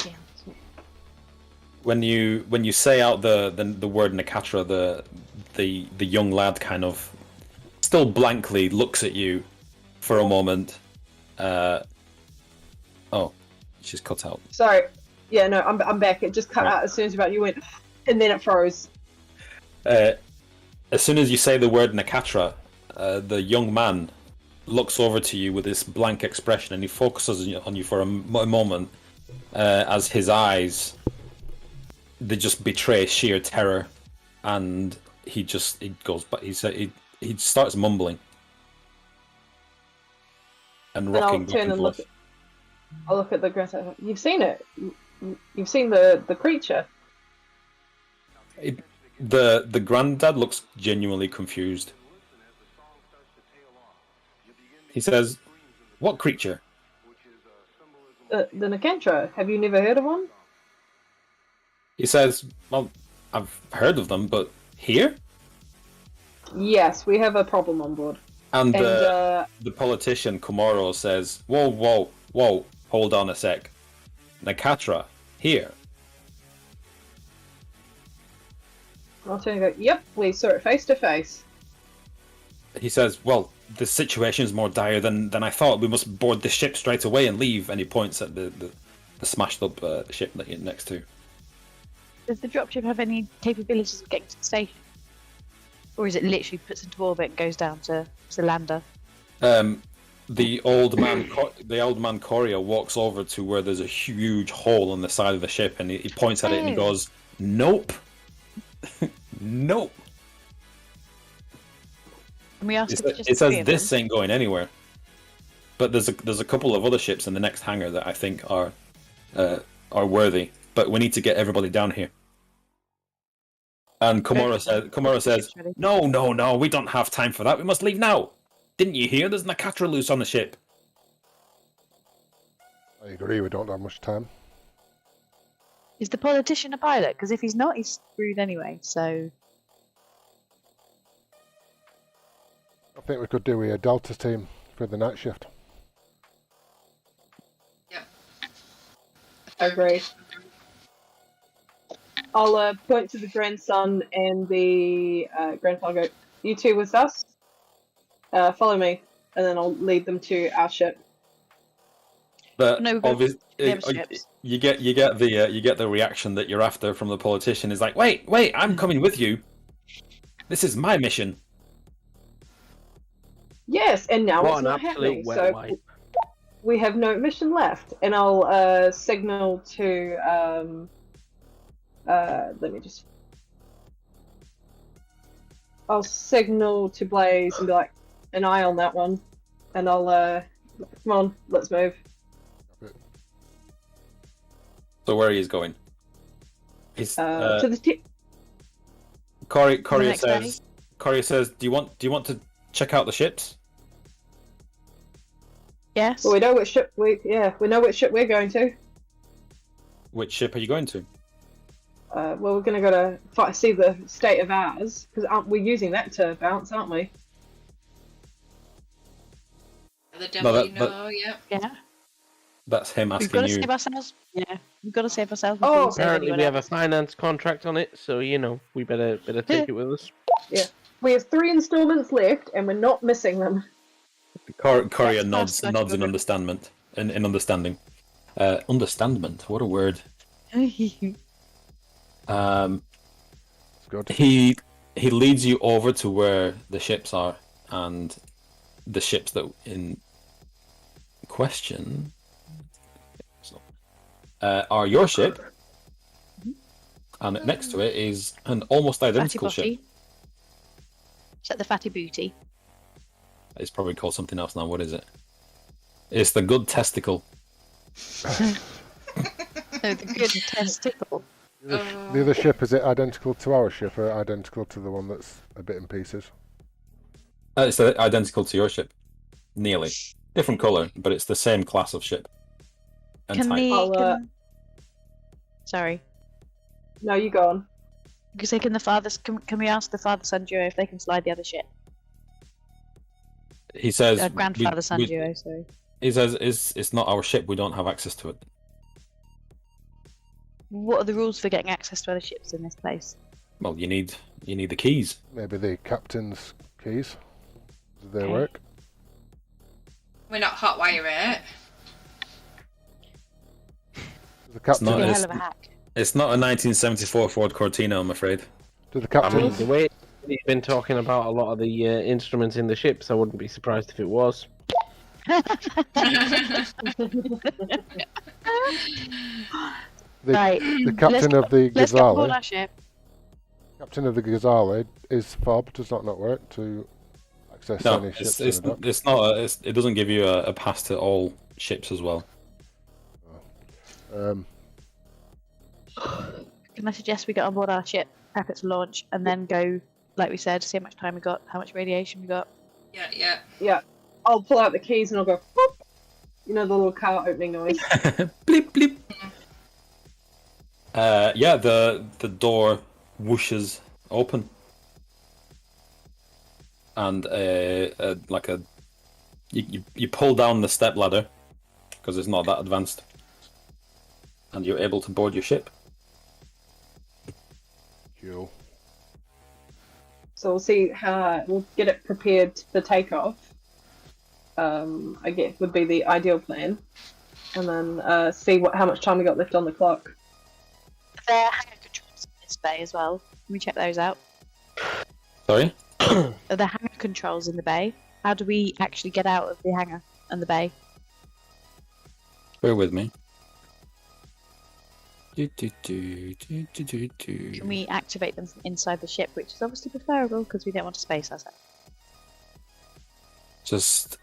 Yeah. When you say out the word Nakatra, the young lad kind of still blankly looks at you for a moment. Oh, she's cut out. Sorry. Yeah, no, I'm back. It just cut out as soon as you went, and then it froze. As soon as you say the word Nakatra, the young man looks over to you with this blank expression, and he focuses on you for a moment, as his eyes, they just betray sheer terror, and he goes, but he starts mumbling and rocking back and forth. I'll look at the grandson. You've seen it. You've seen the creature. The granddad looks genuinely confused. He says, "What creature?" The Nicantra. Have you never heard of one? He says, "Well, I've heard of them, but here?" Yes, we have a problem on board. And the politician Komoro says, "Whoa, hold on a sec. Nakatra, here." I'll turn and go, yep, we saw it face to face. He says, "Well, the situation is more dire than I thought. We must board the ship straight away and leave." And he points at the smashed up ship that you're next to. Does the dropship have any capabilities of getting to the station? Or is it literally puts into orbit and goes down to lander? The old man Corio walks over to where there's a huge hole on the side of the ship, and he points at it and he goes, "Nope." Nope. And we asked if just it says three of this them. ain't going anywhere. But there's a couple of other ships in the next hangar that I think are worthy. But we need to get everybody down here. And Komoro says, No, we don't have time for that. We must leave now. Didn't you hear? There's Nakatra loose on the ship. I agree, we don't have much time. Is the politician a pilot? Because if he's not, he's screwed anyway. So I think we could do a Delta team for the night shift. Yep. Agree. I'll point to the grandson and the grandfather. Go, you two with us. Follow me, and then I'll lead them to our ship. But No, obviously, we have ships. you get the reaction that you're after from the politician. Is like, wait, I'm coming with you. This is my mission. Yes, and now What it's an not absolute happening. wet So wipe. we have no mission left, and I'll signal to. Let me just. I'll signal to Blaze and be like, an eye on that one, and I'll come on, let's move. So where he is going? He's To the tip. Coria next day? says, do you want to check out the ships? yes. Well, we know which ship we know which ship we're going to. Which ship are you going to? Well, we're going to go to see the state of ours, because we're using that to bounce, aren't we? The devil, that- yeah. Yeah. That's him We've asking got to you. save ourselves. Yeah. We've got to save ourselves. Oh, before we save Apparently, anyone we have a else. finance contract on it, so we better take it with us. We have 3 installments left, and we're not missing them. Coria Yes, nods fast, nods in Dr. understandment. In understanding. Understandment. What a word. It's good. He leads you over to where the ships are, and the ships that in question are your ship, and next to it is an almost Fatty identical ship. botty. Is that the fatty booty? It's probably called something else now. What is it? It's the good testicle. No, the good testicle. The other ship, is it identical to our ship or identical to the one that's a bit in pieces? It's identical to your ship. Nearly. Different colour, but it's the same class of ship. And Can type. the I'll, sorry, No, you go on. because they can the fathers can we ask the father son duo if they can slide the other ship? He says... Grandfather son duo, sorry. He says it's not our ship. We don't have access to it. What are the rules for getting access to other ships in this place? Well, you need the keys. Maybe the captain's keys. Do they Okay. work? We're not hotwire it. The captain. not- Be a it's- hell of a hack. It's not a 1974 Ford Cortina, I'm afraid. Do the I mean, captains? the way he's been talking about a lot of the instruments in the ships, I wouldn't be surprised if it was. The, Right. the captain of the Let's get aboard Ghazali. our ship. Captain of the Ghazali is fob. Does that not work to access No, any ships it's in the dock? it's not. It doesn't give you a pass to all ships as well. Can I suggest we get on board our ship, prep it to launch, and then go, like we said, see how much time we got, how much radiation we got. Yeah. Yeah. I'll pull out the keys and I'll go, boop. You know, the little car opening noise. Bleep bleep. Yeah, the door whooshes open, and you pull down the step ladder because it's not that advanced, and you're able to board your ship. Cool. So we'll see how we'll get it prepared for takeoff. I guess would be the ideal plan, and then see how much time we got left on the clock. There are hangar controls in this bay as well. Can we check those out? Sorry. Are there hangar controls in the bay? How do we actually get out of the hangar and the bay? Bear with me. Can Can we activate them from inside the ship, which is obviously preferable because we don't want to space ourselves. Just...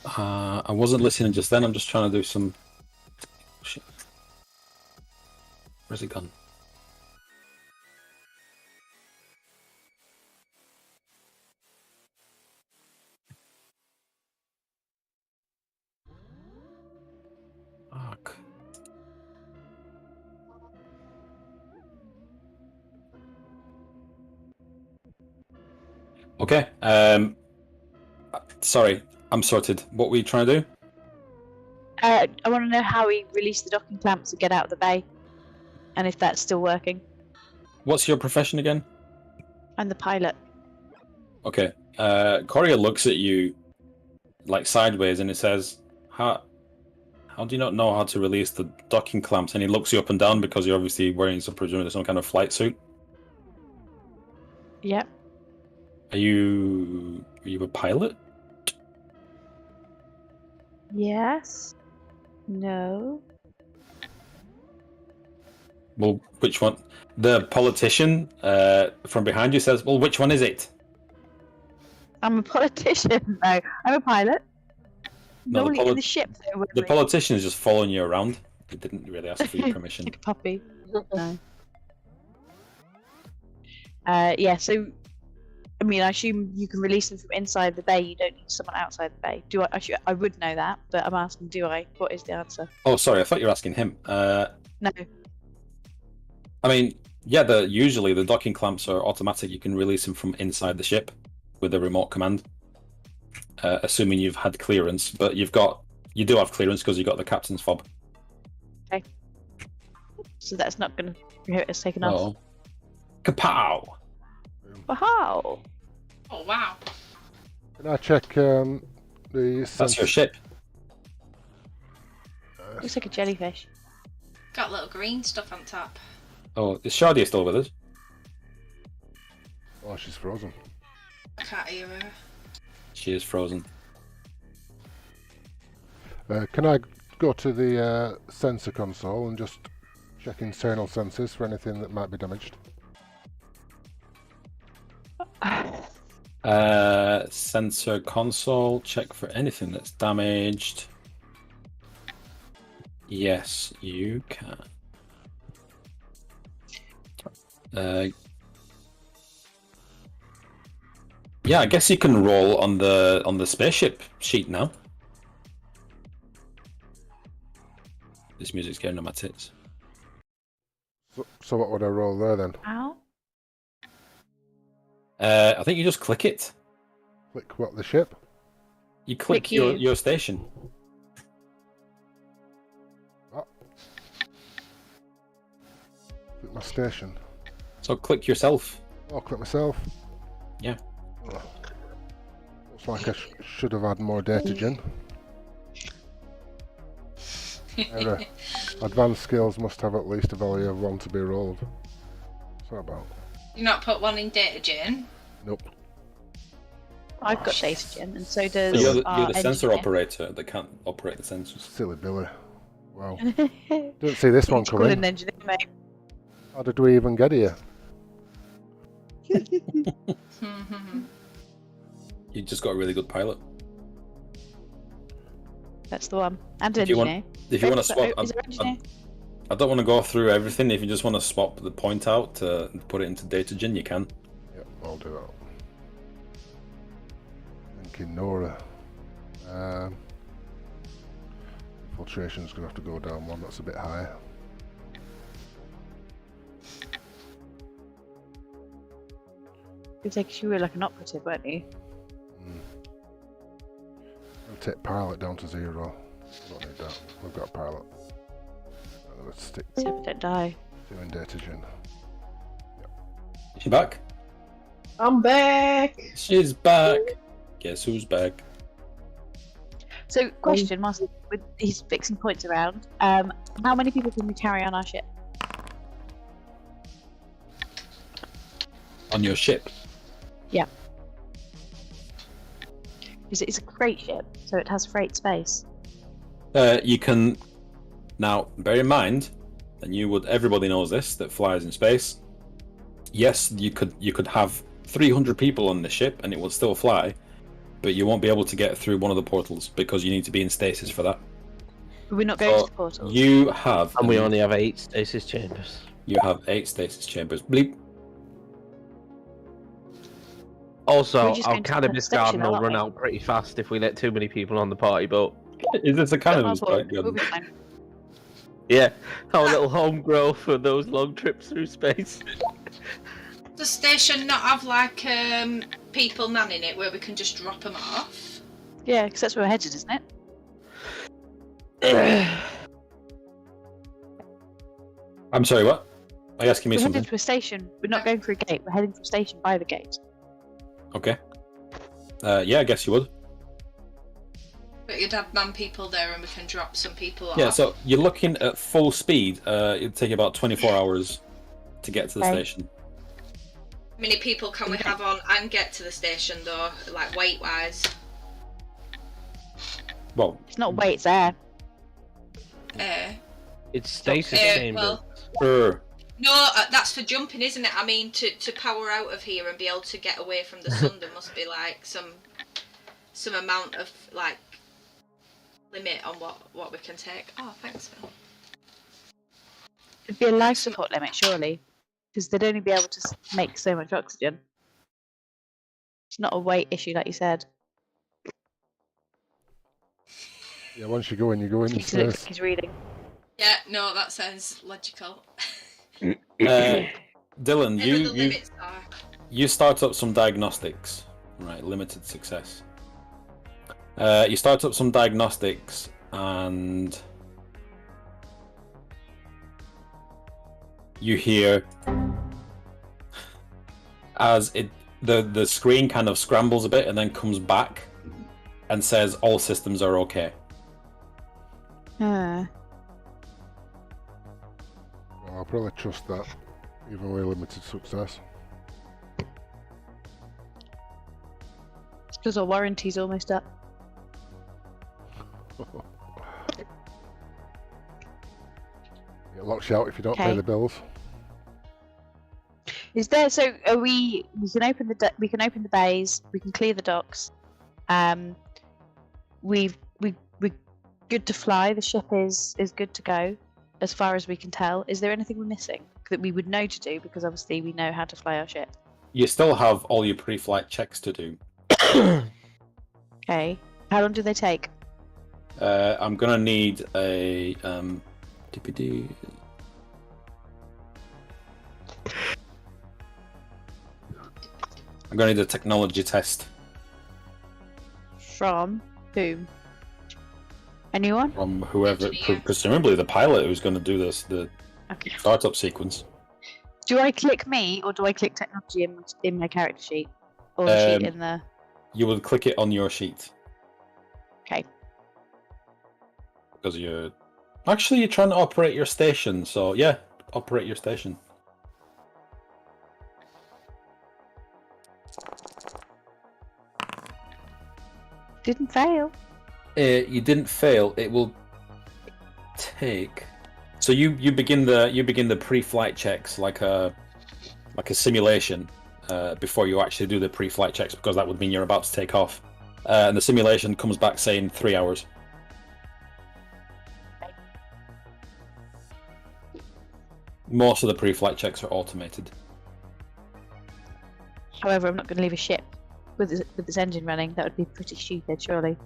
I wasn't listening just then, I'm just trying to do some... Shit. Where's it gone? Fuck. Okay, sorry, I'm sorted. What were you trying to do? I want to know how we release the docking clamps and get out of the bay, and if that's still working. What's your profession again? I'm the pilot. Okay, Coria looks at you like sideways and it says, how do you not know how to release the docking clamps? And he looks you up and down because you're obviously wearing presumably some kind of flight suit. Yep. Are you a pilot? Yes. No. Well, which one? The politician from behind you says, well, which one is it? I'm a politician. No, I'm a pilot. No, Normally in the ship. Though, The politician is just following you around. He didn't really ask for your permission. Like a puppy. No. Yeah. So, I mean, I assume you can release them from inside the bay. You don't need someone outside the bay. Do I? I would know that, but I'm asking, do I? What is the answer? Oh, sorry, I thought you were asking him. No. I mean, yeah, usually the docking clamps are automatic. You can release them from inside the ship with a remote command, assuming you've had clearance. But you do have clearance because you got the captain's fob. Okay. So that's not going to prohibit us taking off. Oh, kapow! Wow. Oh wow. Can I check the That's your ship. Looks like a jellyfish. Got little green stuff on top. Oh, is Shardia still with us? Oh, she's frozen. I can't hear her. She is frozen. Can I go to the sensor console and just check internal sensors for anything that might be damaged? Sensor console, check for anything that's damaged. Yes, you can. Yeah, I guess you can roll on the spaceship sheet now. This music's getting on my tits. So what would I roll there then? Ow. I think you just click it. Click what, the ship? You click Click you. your station. Oh. Click my station. So click yourself. Oh, click myself. Yeah. Oh. Looks like I should have had more data gen. Error. Advanced skills must have at least a value of 1 to be rolled. What's that about? You not put one in data gen? Nope. I've got data gen, and so So does you're our the sensor engineer. operator that can't operate the sensors. Silly Billy. Wow. Didn't see this one It's called an coming. engineer, mate. How did we even get here? You just got a really good pilot. That's the one. And If you want- engineer. If you want to Is that- swap, is there engineer? I don't want to go through everything. If you just want to swap the point out to put it into data gen, you can. Yep, I'll do that. Thinking Nora. Filtration's gonna have to go down one, that's a bit high. You'd take you were like an operative, weren't you? I'll take pilot down to 0. I don't need that. We've got a pilot. Let's stick So we don't die. doing data gen. Is she back? I'm back. She's back. Guess who's back? So, question, Master, with he's fixing points around. How many people can we carry on our ship? On your ship? Yeah. Because it's a freight ship, so it has freight space. You can now bear in mind, and everybody knows this that flies in space. Yes, you could have 300 people on the ship and it will still fly, but you won't be able to get through one of the portals because you need to be in stasis for that. But we're not going So to the portals. you have, And we only have 8 stasis chambers. you have 8 stasis chambers. Bleep. Also, We're just our going to cannabis the station, garden will aren't run we? out pretty fast if we let too many people on the party boat. Is this a Our cannabis port- garden? we'll be fine. Yeah, our little home grow for those long trips through space. Does station not have like people manning it where we can just drop them off? Yeah, because that's where we're headed, isn't it? I'm sorry, what? Are you asking me We're something? heading to a station. We're not going through a gate. We're heading to a station by the gate. Okay. Yeah, I guess you would. But you'd have man people there and we can drop some people off. Yeah, so you're looking at full speed. It'd take about 24 hours to get to the Okay. station. How many people can we have on and get to the station though, like weight wise? Well, It's not weight, it's air. It's stasis chambers. Well, sure. no, that's for jumping, isn't it? I mean, to power out of here and be able to get away from the sun, there must be like some amount of like limit on what we can take. Oh, thanks, Phil. It'd be a life support limit, surely. Because they'd only be able to make so much oxygen. It's not a weight issue, like you said. Yeah, once you go in, you go in. He looks like he's reading. Yeah, no, that sounds logical. Dylan, Whatever the you limits are. you start up some diagnostics. Right, limited success. You start up some diagnostics and you hear as the screen kind of scrambles a bit and then comes back and says all systems are okay. Well, I'll probably trust that, even with limited success. It's because our warranty's almost up. It locks you out if you don't pay Okay. the bills. Is there? So are we? We can open the bays. We can clear the docks. We good to fly. The ship is good to go, as far as we can tell. Is there anything we're missing that we would know to do? Because obviously we know how to fly our ship. You still have all your pre-flight checks to do. Okay. How long do they take? I'm gonna need a DPD. I'm gonna need a technology test From whom? Anyone? from whoever, Engineer. presumably the pilot who's going to do this, the Okay. startup sequence. Do I click me or do I click technology in my character sheet or the sheet in the? You will click it on your sheet Okay. because you're trying to operate your station. So yeah, operate your station. Didn't fail. You didn't fail. It will take. So you begin the pre-flight checks like a simulation before you actually do the pre-flight checks, because that would mean you're about to take off. And the simulation comes back saying 3 hours. Most of the pre-flight checks are automated. However, I'm not going to leave a ship with this engine running. That would be pretty stupid, surely.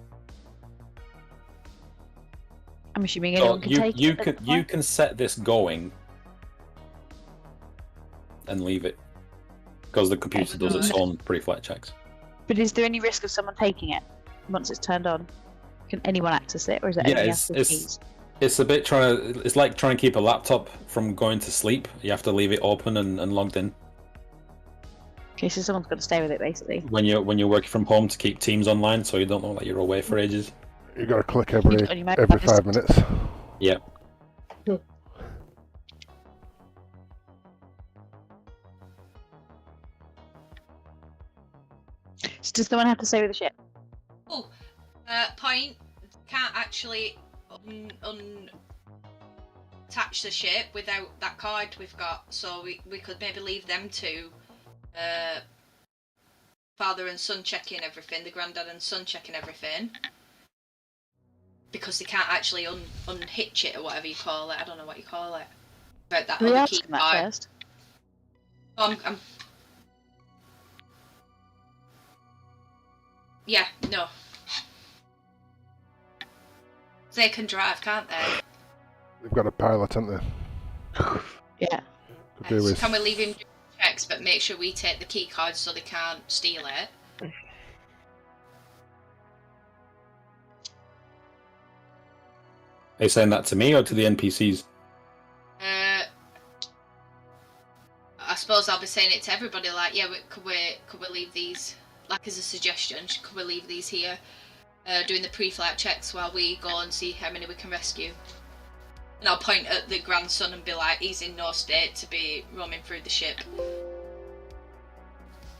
I'm assuming So anyone can take you it. at can the you point? can set this going and leave it because the computer does its own pre-flight checks. But is there any risk of someone taking it once it's turned on? Can anyone access it, or is it Yeah, only it's- us with keys? It's a bit it's like trying to keep a laptop from going to sleep. You have to leave it open and logged in Okay, so someone's got to stay with it, basically. when you're working from home to keep Teams online, so you don't know that you're away for ages. You got to click You've got any every mobiles? 5 minutes. Yeah. So does someone have to stay with the ship? Point. Can't actually attach the ship without that card we've got, so we could maybe leave them to father and son checking everything, the granddad and son checking everything, because they can't actually unhitch it or whatever you call it. I don't know what you call it. About that Can we other ask key them that card. first? Yeah, no. They can drive, can't they? They've got a pilot, haven't they? Yeah. Could do So with. can we leave him doing checks, but make sure we take the key cards so they can't steal it? Are you saying that to me or to the NPCs? I suppose I'll be saying it to everybody. Like, yeah, could we leave these? Like as a suggestion, could we leave these here, doing the pre-flight checks while we go and see how many we can rescue? And I'll point at the grandson and be like, he's in no state to be roaming through the ship.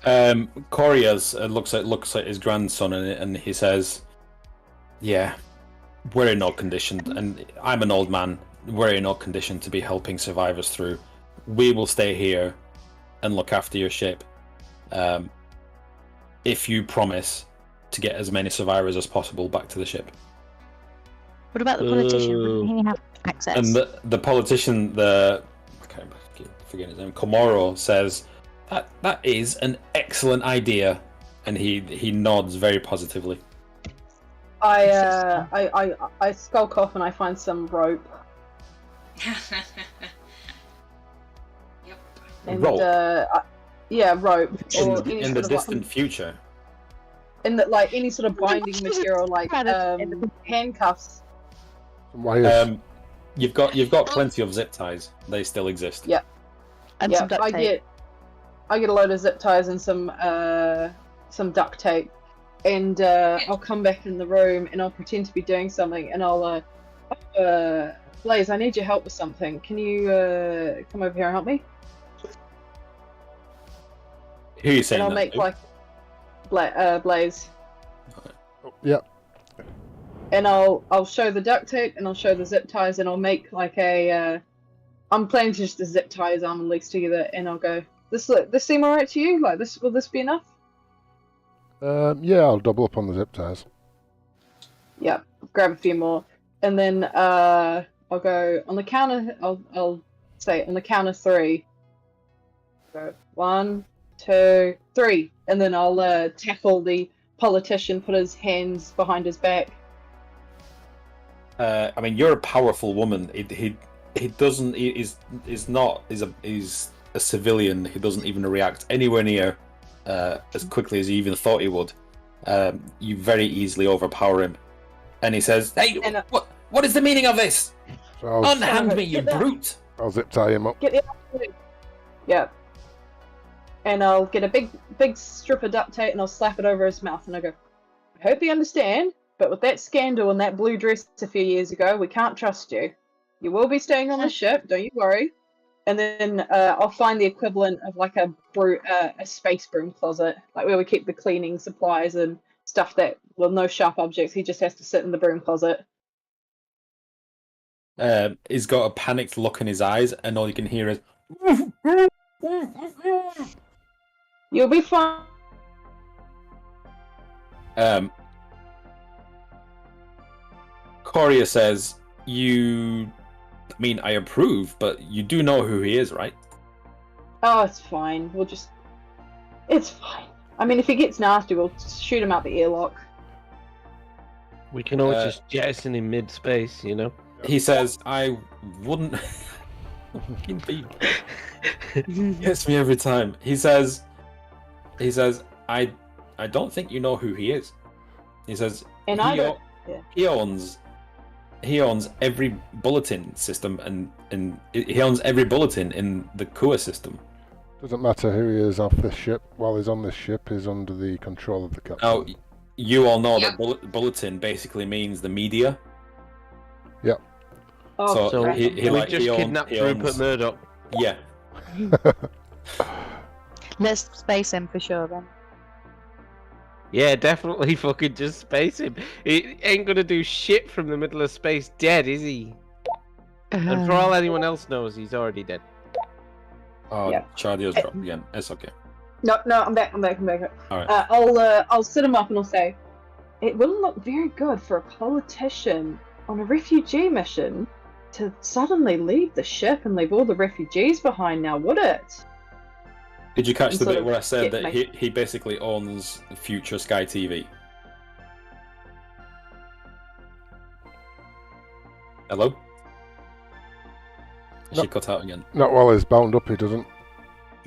Coriolis looks at his grandson and he says, "Yeah, we're in no condition, and I'm an old man. We're in no condition to be helping survivors through. We will stay here and look after your ship. If you promise to get as many survivors as possible back to the ship." What about the politician? Wouldn't he have access? And the politician, I keep forgetting his name, Komoro, says that is an excellent idea, and he nods very positively. I skulk off and I find some rope. Yep. And, Rope? Yeah, rope. Or any In the sort of, distant future. in the, like any sort of binding material, like handcuffs. Some wires. You've got plenty of zip ties. They still exist. Yeah. and Yeah, some duct I tape. get. I get a load of zip ties and some duct tape, and I'll come back in the room and I'll pretend to be doing something, and I'll Blaze, I need your help with something. Can you come over here and help me? Who are you saying And I'll that make to? like Blaze. Yep. And I'll show the duct tape and I'll show the zip ties and I'll make like a I'm planning to just the zip tie his arm and legs together, and I'll go, this seem alright to you? Like this, will this be enough? Yeah, I'll double up on the zip ties. Yeah, grab a few more, and then I'll go on the counter. I'll say on the count of three. Go 1, 2, 3, and then I'll tackle the politician, put his hands behind his back. I mean, you're a powerful woman. He doesn't. He's a civilian. He doesn't even react anywhere near as quickly as you even thought he would. You very easily overpower him, and he says, "Hey, And, what is the meaning of this? So I'll, Unhand me, you Get that. brute!" I'll zip tie him up. Get the yeah. And I'll get a big strip of duct tape and I'll slap it over his mouth and I go, I hope you understand, but with that scandal and that blue dress a few years ago, we can't trust you. You will be staying on the ship, don't you worry. And then I'll find the equivalent of like a space broom closet, like where we keep the cleaning supplies and stuff that, well, no sharp objects. He just has to sit in the broom closet. He's got a panicked look in his eyes, and all you can hear is. You'll be fine. Coria says, I mean, I approve, but you do know who he is, right? Oh, it's fine. It's fine. I mean, if he gets nasty, we'll shoot him out the airlock. We can always just jettison in mid-space, you know? He says, I wouldn't... Fucking beep. Gets me every time. He says, I don't think you know who he is. He says, And I don't. Yeah. he owns every bulletin system, and he owns every bulletin in the KUA system. Doesn't matter who he is off this ship. While he's on this ship, he's under the control of the captain. Oh, you all know Yep. that bulletin basically means the media. Oh, So crap. he we like just he owns- kidnapped he Rupert owns- Murdoch. Yeah. Let's space him for sure then. Yeah, definitely fucking just space him. He ain't gonna do shit from the middle of space dead, is he? And for all anyone else knows, he's already dead. Oh, Yeah. Chardio's dropped again. It's okay. No, I'm back. All right. I'll sit him up and I'll say, it wouldn't look very good for a politician on a refugee mission to suddenly leave the ship and leave all the refugees behind now, would it? Did you catch the sort bit of where I said get that he basically owns future Sky TV? Hello? No. She cut out again. Not while he's bound up, he doesn't.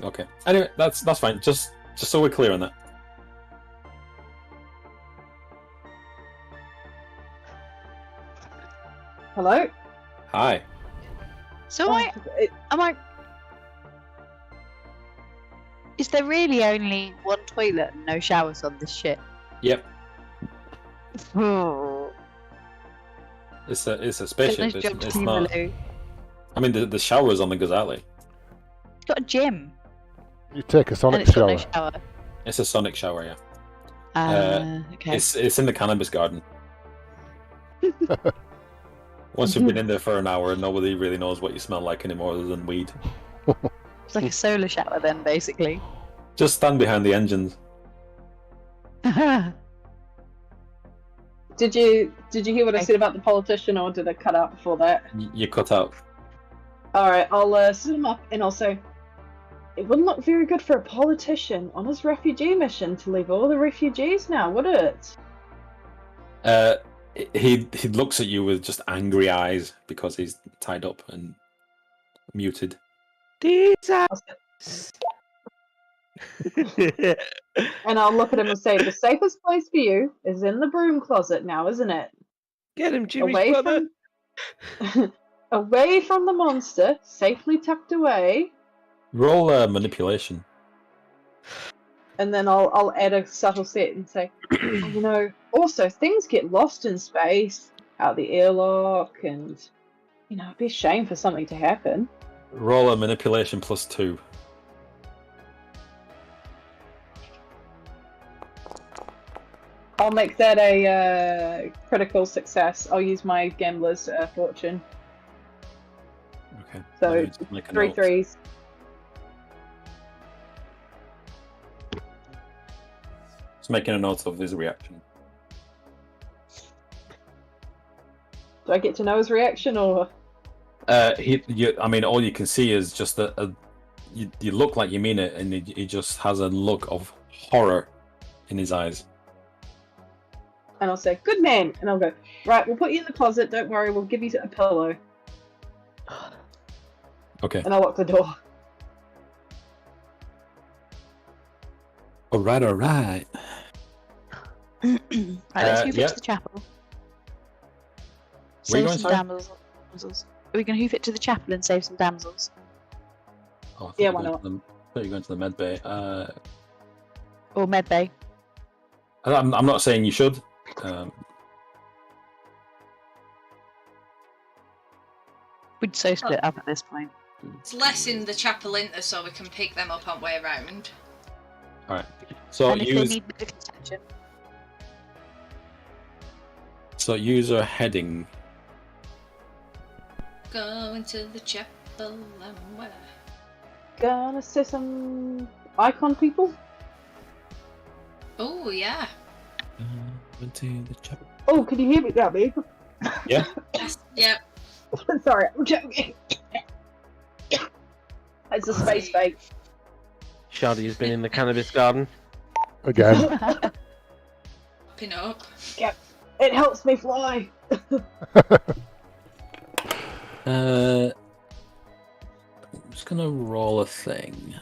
Okay. Anyway, that's fine. Just so we're clear on that. Hello? Hi. So Oh, am I? Is there really only one toilet and no showers on this ship? Yep. Oh. It's a spaceship. Nice job, It's Team not. Baloo. I mean, the shower's on the Ghazali. It's got a gym You take a and sonic it's got shower. no shower. It's a sonic shower, yeah. Okay. It's in the cannabis garden. Once you've been in there for an hour, nobody really knows what you smell like anymore other than weed. It's like a solar shower then, basically. Just stand behind the engines. Did you hear what I said about the politician, or did I cut out before that? You cut out. Alright, I'll sit him up and I'll say, it wouldn't look very good for a politician on his refugee mission to leave all the refugees now, would it? He looks at you with just angry eyes because he's tied up and muted. And I'll look at him and say, the safest place for you is in the broom closet now, isn't it? Get him, Jimmy's Away brother. Away from the monster, safely tucked away. Roll manipulation. and then I'll add a subtle set and say, oh, also things get lost in space, out the airlock, and it'd be a shame for something to happen. Roll a manipulation +2. I'll make that a critical success. I'll use my gambler's fortune. Okay. So Let me just make a 3 note. 3s. Just making a note of his reaction. Do I get to know his reaction, or? I mean, all you can see is just you look like you mean it, and he just has a look of horror in his eyes. And I'll say, good man. And I'll go, right, we'll put you in the closet. Don't worry, we'll give you a pillow. Okay. And I'll lock the door. All right. Right, let's hoof it yeah. to the chapel. Where you Save going, some damsels. Are we going to hoof it to the chapel and save some damsels? Oh, I thought Yeah, you were why going not? to I thought you were going to the med bay. Or medbay? I'm not saying you should. We'd so split up at this point. It's less in the chapel inter, so we can pick them up on way around. All right. So And if they use need medical attention, a heading. Going to the chapel and where? Gonna say some icon people. Oh yeah. Went to the chapel. Oh, can you hear me now, babe? Yeah. Yes. Yep. Sorry, I'm joking. It's a space bait. Shoddy has been in the cannabis garden. Again. Pin up. It helps me fly. I'm just gonna roll a thing.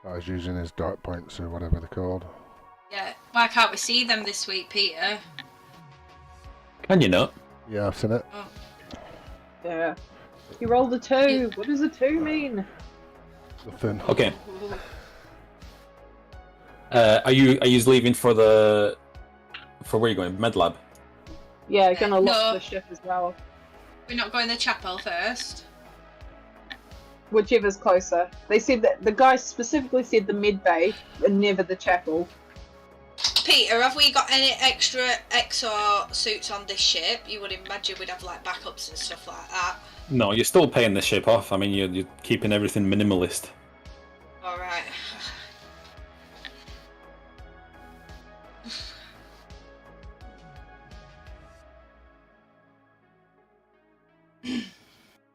I was using his dark points or whatever they're called. Yeah. Why can't we see them this week, Peter? Can you not? Yeah, I've seen it. Yeah. You rolled a 2. What does a 2 mean? Nothing. Okay. Are you leaving for where are you going? Med lab. Yeah, gonna lock No. the ship as well. We're not going to the chapel first. Whichever's closer. They said that the guy specifically said the med bay and never the chapel. Peter, have we got any extra exo suits on this ship? You would imagine we'd have like backups and stuff like that. No, you're still paying the ship off. I mean, you're keeping everything minimalist. All right.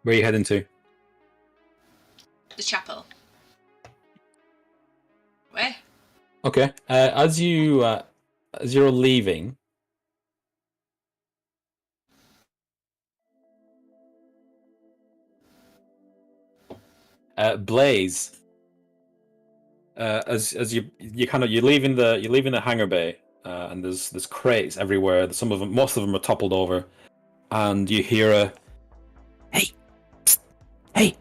Where are you heading to? The chapel. Where? Okay. As you're leaving, Blaze. As you're leaving the hangar bay, and there's crates everywhere. Most of them are toppled over, and you hear a hey, psst, hey,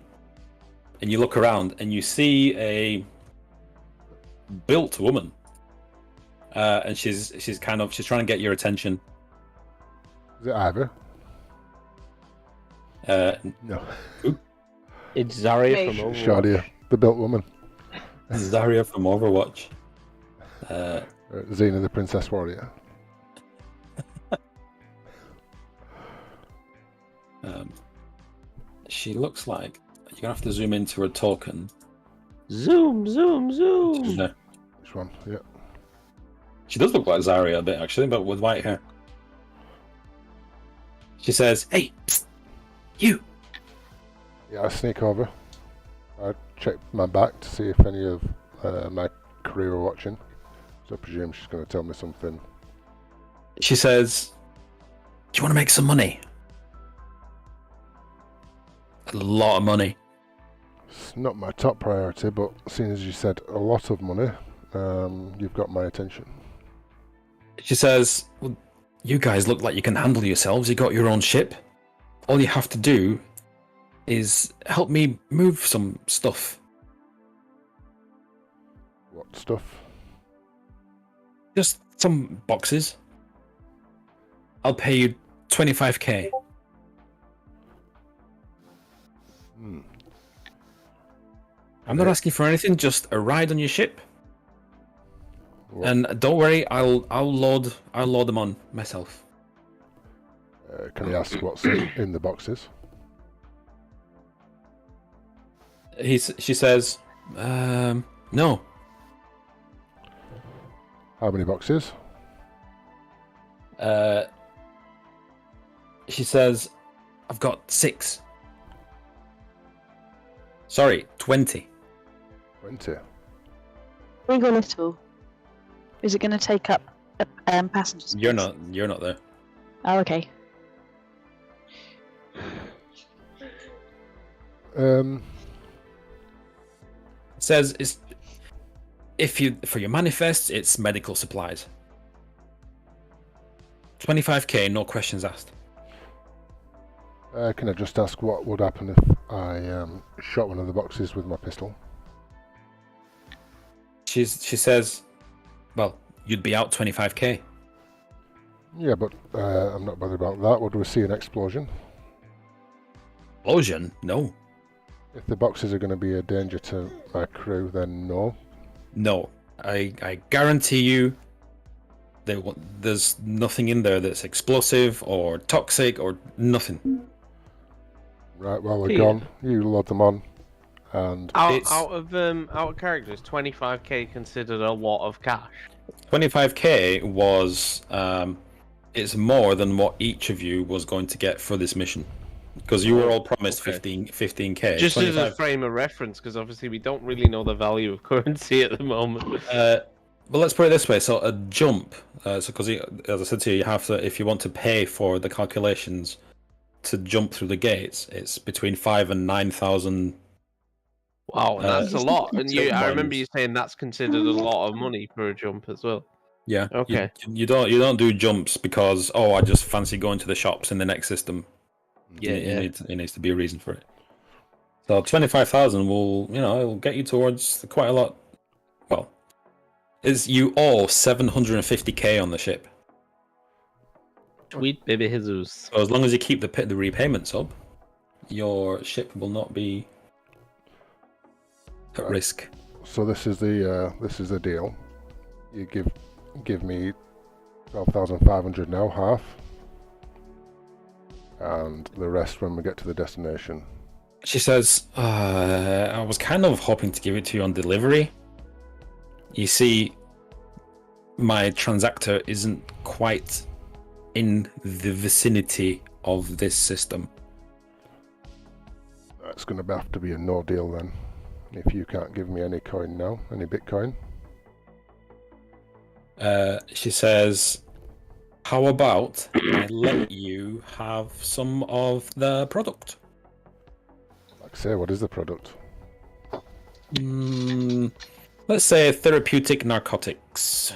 and you look around and you see a built woman, and she's trying to get your attention. Is it Ivor? No. It's Zarya Hey. from Overwatch. Shadia, the built woman. Zarya from Overwatch. Xena, the princess warrior. She looks like you're gonna have to zoom into her token. Zoom, zoom, zoom. No. Which one? Yeah. She does look like Zarya a bit actually, but with white hair. She says, "Hey, psst, you." Yeah, I sneak over. I check my back to see if any of my crew are watching. So I presume she's going to tell me something. She says, "Do you want to make some money? A lot of money." It's not my top priority, but seeing as you said a lot of money, you've got my attention. She says, "Well, you guys look like you can handle yourselves. You got your own ship. All you have to do is help me move some stuff. What stuff? Just some boxes. I'll pay you 25k. Hmm. I'm not asking for anything, just a ride on your ship. What, And don't worry, I'll load them on myself. can I ask what's in the boxes? She says, no. How many boxes? She says, I've got 6. Sorry, 20. 20. Big or little? Is it going to take up passengers? You're not there. Oh, okay. It says it's for your manifest, it's medical supplies. 25k, no questions asked. Can I just ask what would happen if I shot one of the boxes with my pistol? She says, well, you'd be out 25k. Yeah, but I'm not bothered about that. Would we see an explosion? Explosion? No. If the boxes are going to be a danger to my crew, then no. No. I guarantee you there's nothing in there that's explosive or toxic or nothing. Right, well, we're Yeah. gone. You load them on. And Out of characters, 25k considered a lot of cash. 25k was it's more than what each of you was going to get for this mission, because you were all promised Okay. 15k. Just as a 25. frame of reference, because obviously we don't really know the value of currency at the moment. But let's put it this way: so a jump, because as I said to you, you have to, if you want to pay for the calculations to jump through the gates, it's between 5,000 and 9,000. Wow, that's a lot. And I remember ones. you saying that's considered a lot of money for a jump as well. Yeah. Okay. You don't do jumps because I just fancy going to the shops in the next system. Yeah, It needs to be a reason for it. So 25,000 will it'll get you towards quite a lot. Well, is you all 750k on the ship. Sweet baby Jesus. So as long as you keep the repayments up, your ship will not be at Right. risk. so this is the deal. You give me 12,500 now, half, and the rest when we get to the destination. She says, I was kind of hoping to give it to you on delivery. You see, my transactor isn't quite in the vicinity of this system. It's going to have to be a no deal then. If you can't give me any coin now, any Bitcoin. She says, how about I let you have some of the product? Like I say, what is the product? Let's say therapeutic narcotics.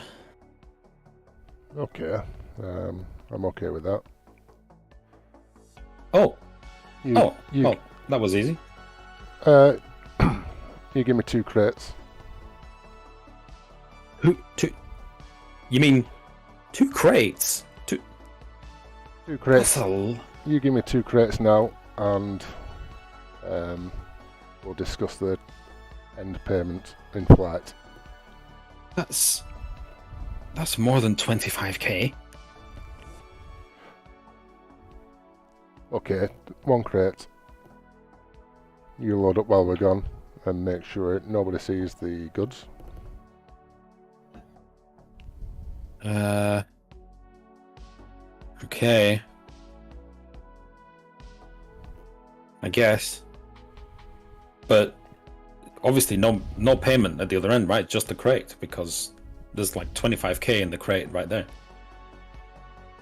Okay, I'm okay with that. Oh, You, that was easy. you give me 2 crates. You mean 2 crates? 2 crates. That's a You give me 2 crates now, and we'll discuss the end payment in flight. That's more than 25k. Okay, 1 crate. You load up while we're gone, and make sure nobody sees the goods. Okay. I guess. But obviously no payment at the other end, right? Just the crate, because there's like 25k in the crate right there.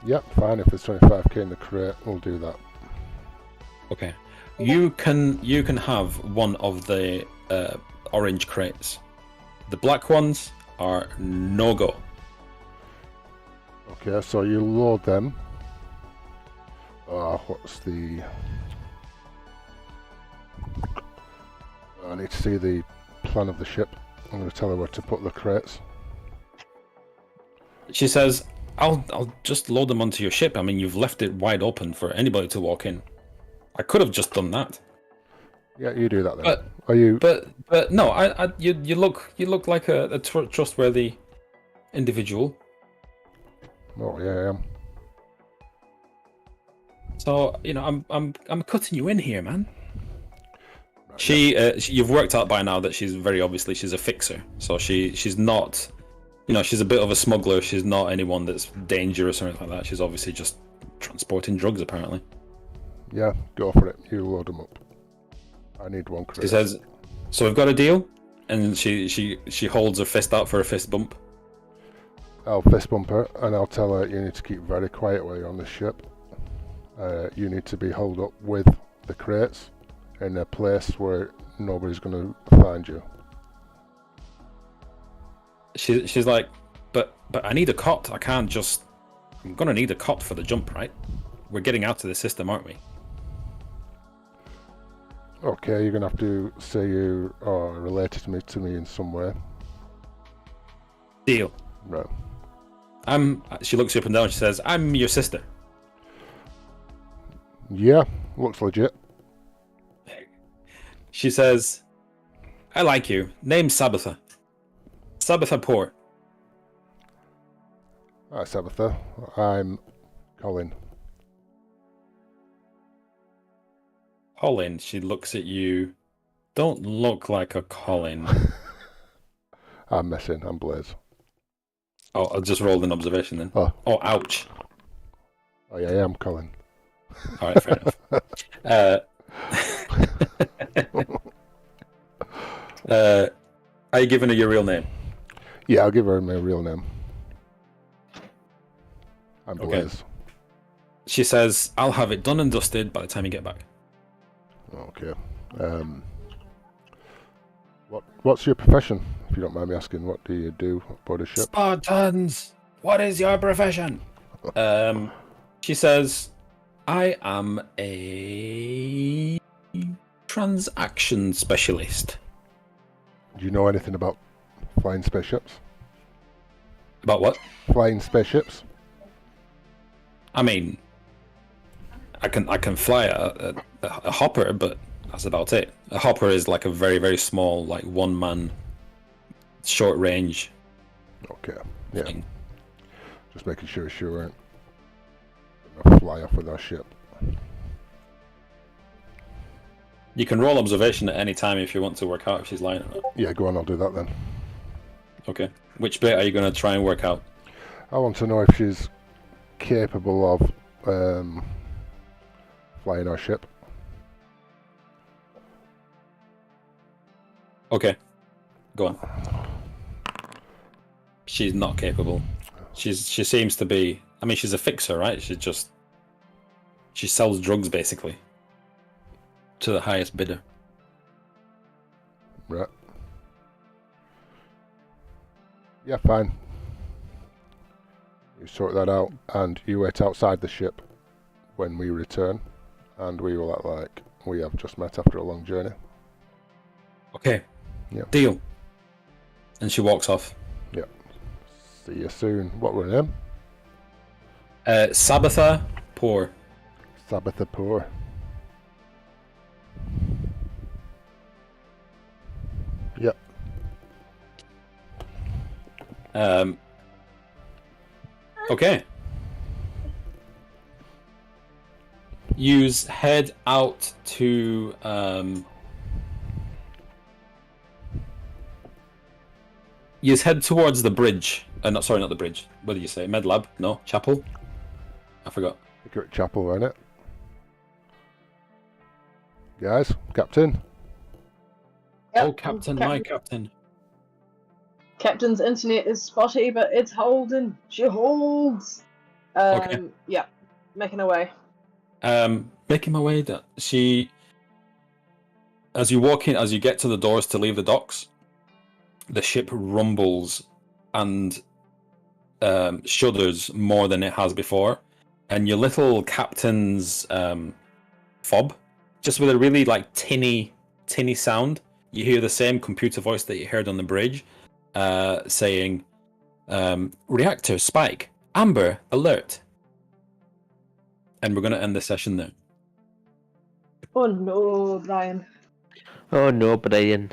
Yep, fine. If there's 25k in the crate, we'll do that. Okay. You can have one of the orange crates. The black ones are no go. Okay, so you load them. What's the... I need to see the plan of the ship. I'm going to tell her where to put the crates. She says, I'll just load them onto your ship. I mean, you've left it wide open for anybody to walk in. I could have just done that. Yeah, you do that then. But Are you? but no, you look like a trustworthy individual. Oh yeah, I am. So I'm cutting you in here, man. Right, You've worked out by now that she's a fixer. So she's not, she's a bit of a smuggler. She's not anyone that's dangerous or anything like that. She's obviously just transporting drugs, apparently. Yeah, go for it. You load them up. I need one crate. She says, "So we've got a deal," and she holds her fist out for a fist bump. I'll fist bump her, and I'll tell her you need to keep very quiet while you're on the ship. You need to be holed up with the crates in a place where nobody's going to find you. She's like, but I need a cot. I can't just. I'm gonna need a cot for the jump, right? We're getting out of the system, aren't we? Okay, you're going to have to say you are related to me in some way. Deal. Right. She looks you up and down. She says, "I'm your sister." Yeah, looks legit. She says, "I like you. Name's Sabitha. Sabitha Poor." Hi, Sabitha. I'm Colin. Colin. She looks at you. Don't look like a Colin. I'm messing. I'm Blaze. Oh, I just rolled an observation then. Oh. Oh, ouch. Oh yeah, I am Colin. All right, fair enough. Are you giving her your real name? Yeah, I'll give her my real name. I'm Okay. Blaze. She says, "I'll have it done and dusted by the time you get back." Okay. What's your profession, if you don't mind me asking? What do you do aboard a ship? Spartans, what is your profession? She says, "I am a transaction specialist." Do you know anything about flying spaceships? About what? Flying spaceships? I mean, I can fly a hopper, but that's about it. A hopper is like a very, very small, like one-man, short range Okay. Yeah. thing. Just making sure she weren't gonna fly off with our ship. You can roll observation at any time if you want to work out if she's lying or not. Yeah, go on, I'll do that then. Okay. Which bit are you going to try and work out? I want to know if she's capable of flying our ship. Okay. Go on. She's not capable. She seems to be. I mean, she's a fixer, right? She sells drugs basically to the highest bidder. Right. Yeah, fine. You sort that out, and you wait outside the ship when we return, and we will act like we have just met after a long journey. Okay. Yeah. Deal. And she walks off. Yeah. See you soon. What were her name? Sabitha Poor. Sabitha Poor. Yep. Okay. Yous head out to Yous head towards the bridge. Not the bridge. What did you say? Med lab? No, chapel. I forgot. Secret chapel, right it? Guys, Captain. Yep, Oh, Captain, my Captain. Captain's internet is spotty, but it's holding. She holds. Okay. Yeah, making her way. Making my way down. As you walk in, as you get to the doors to leave the docks, the ship rumbles and shudders more than it has before, and your little captain's fob, just with a really like tinny sound, you hear the same computer voice that you heard on the bridge, saying, "Reactor spike, amber alert," and we're gonna end the session there. Oh no, Brian. Oh no, Brian.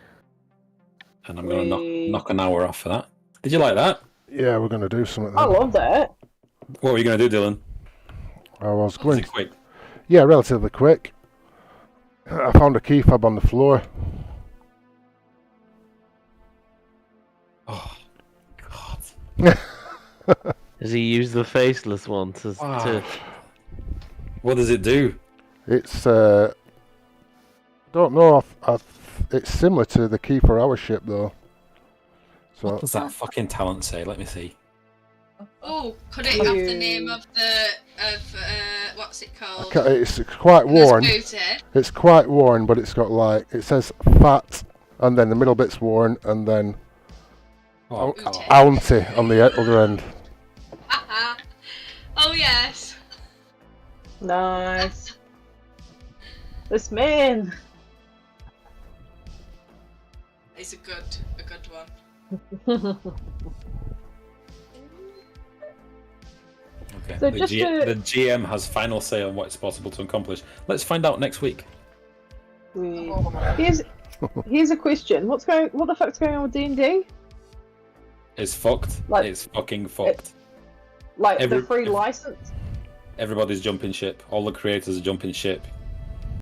And I'm gonna We- knock an hour off for that. Did you like that? Yeah, we're going to do something I then. love that. What were you gonna do, Dylan? I was Was going... it quick? Yeah, relatively quick. I found a key fob on the floor. Oh, God. Has he used the faceless one to... Wow. What does it do? It's, don't know, it's similar to the key for our ship though. So, What does that fucking talent say? Let me see. Oh, could it have the name of what's it called? it's quite worn. Booty. It's quite worn, but it's got like, it says fat, and then the middle bit's worn, and then Oh, Booty. God. ounty on the other end. Oh yes. Nice. This man. It's a good one. Okay. So The, just the GM has final say on what's possible to accomplish. Let's find out next week. Here's a question. What the fuck's going on with D&D? It's fucked. Like- It's fucking fucked. Like Every- the free license? Everybody's jumping ship. All the creators are jumping ship.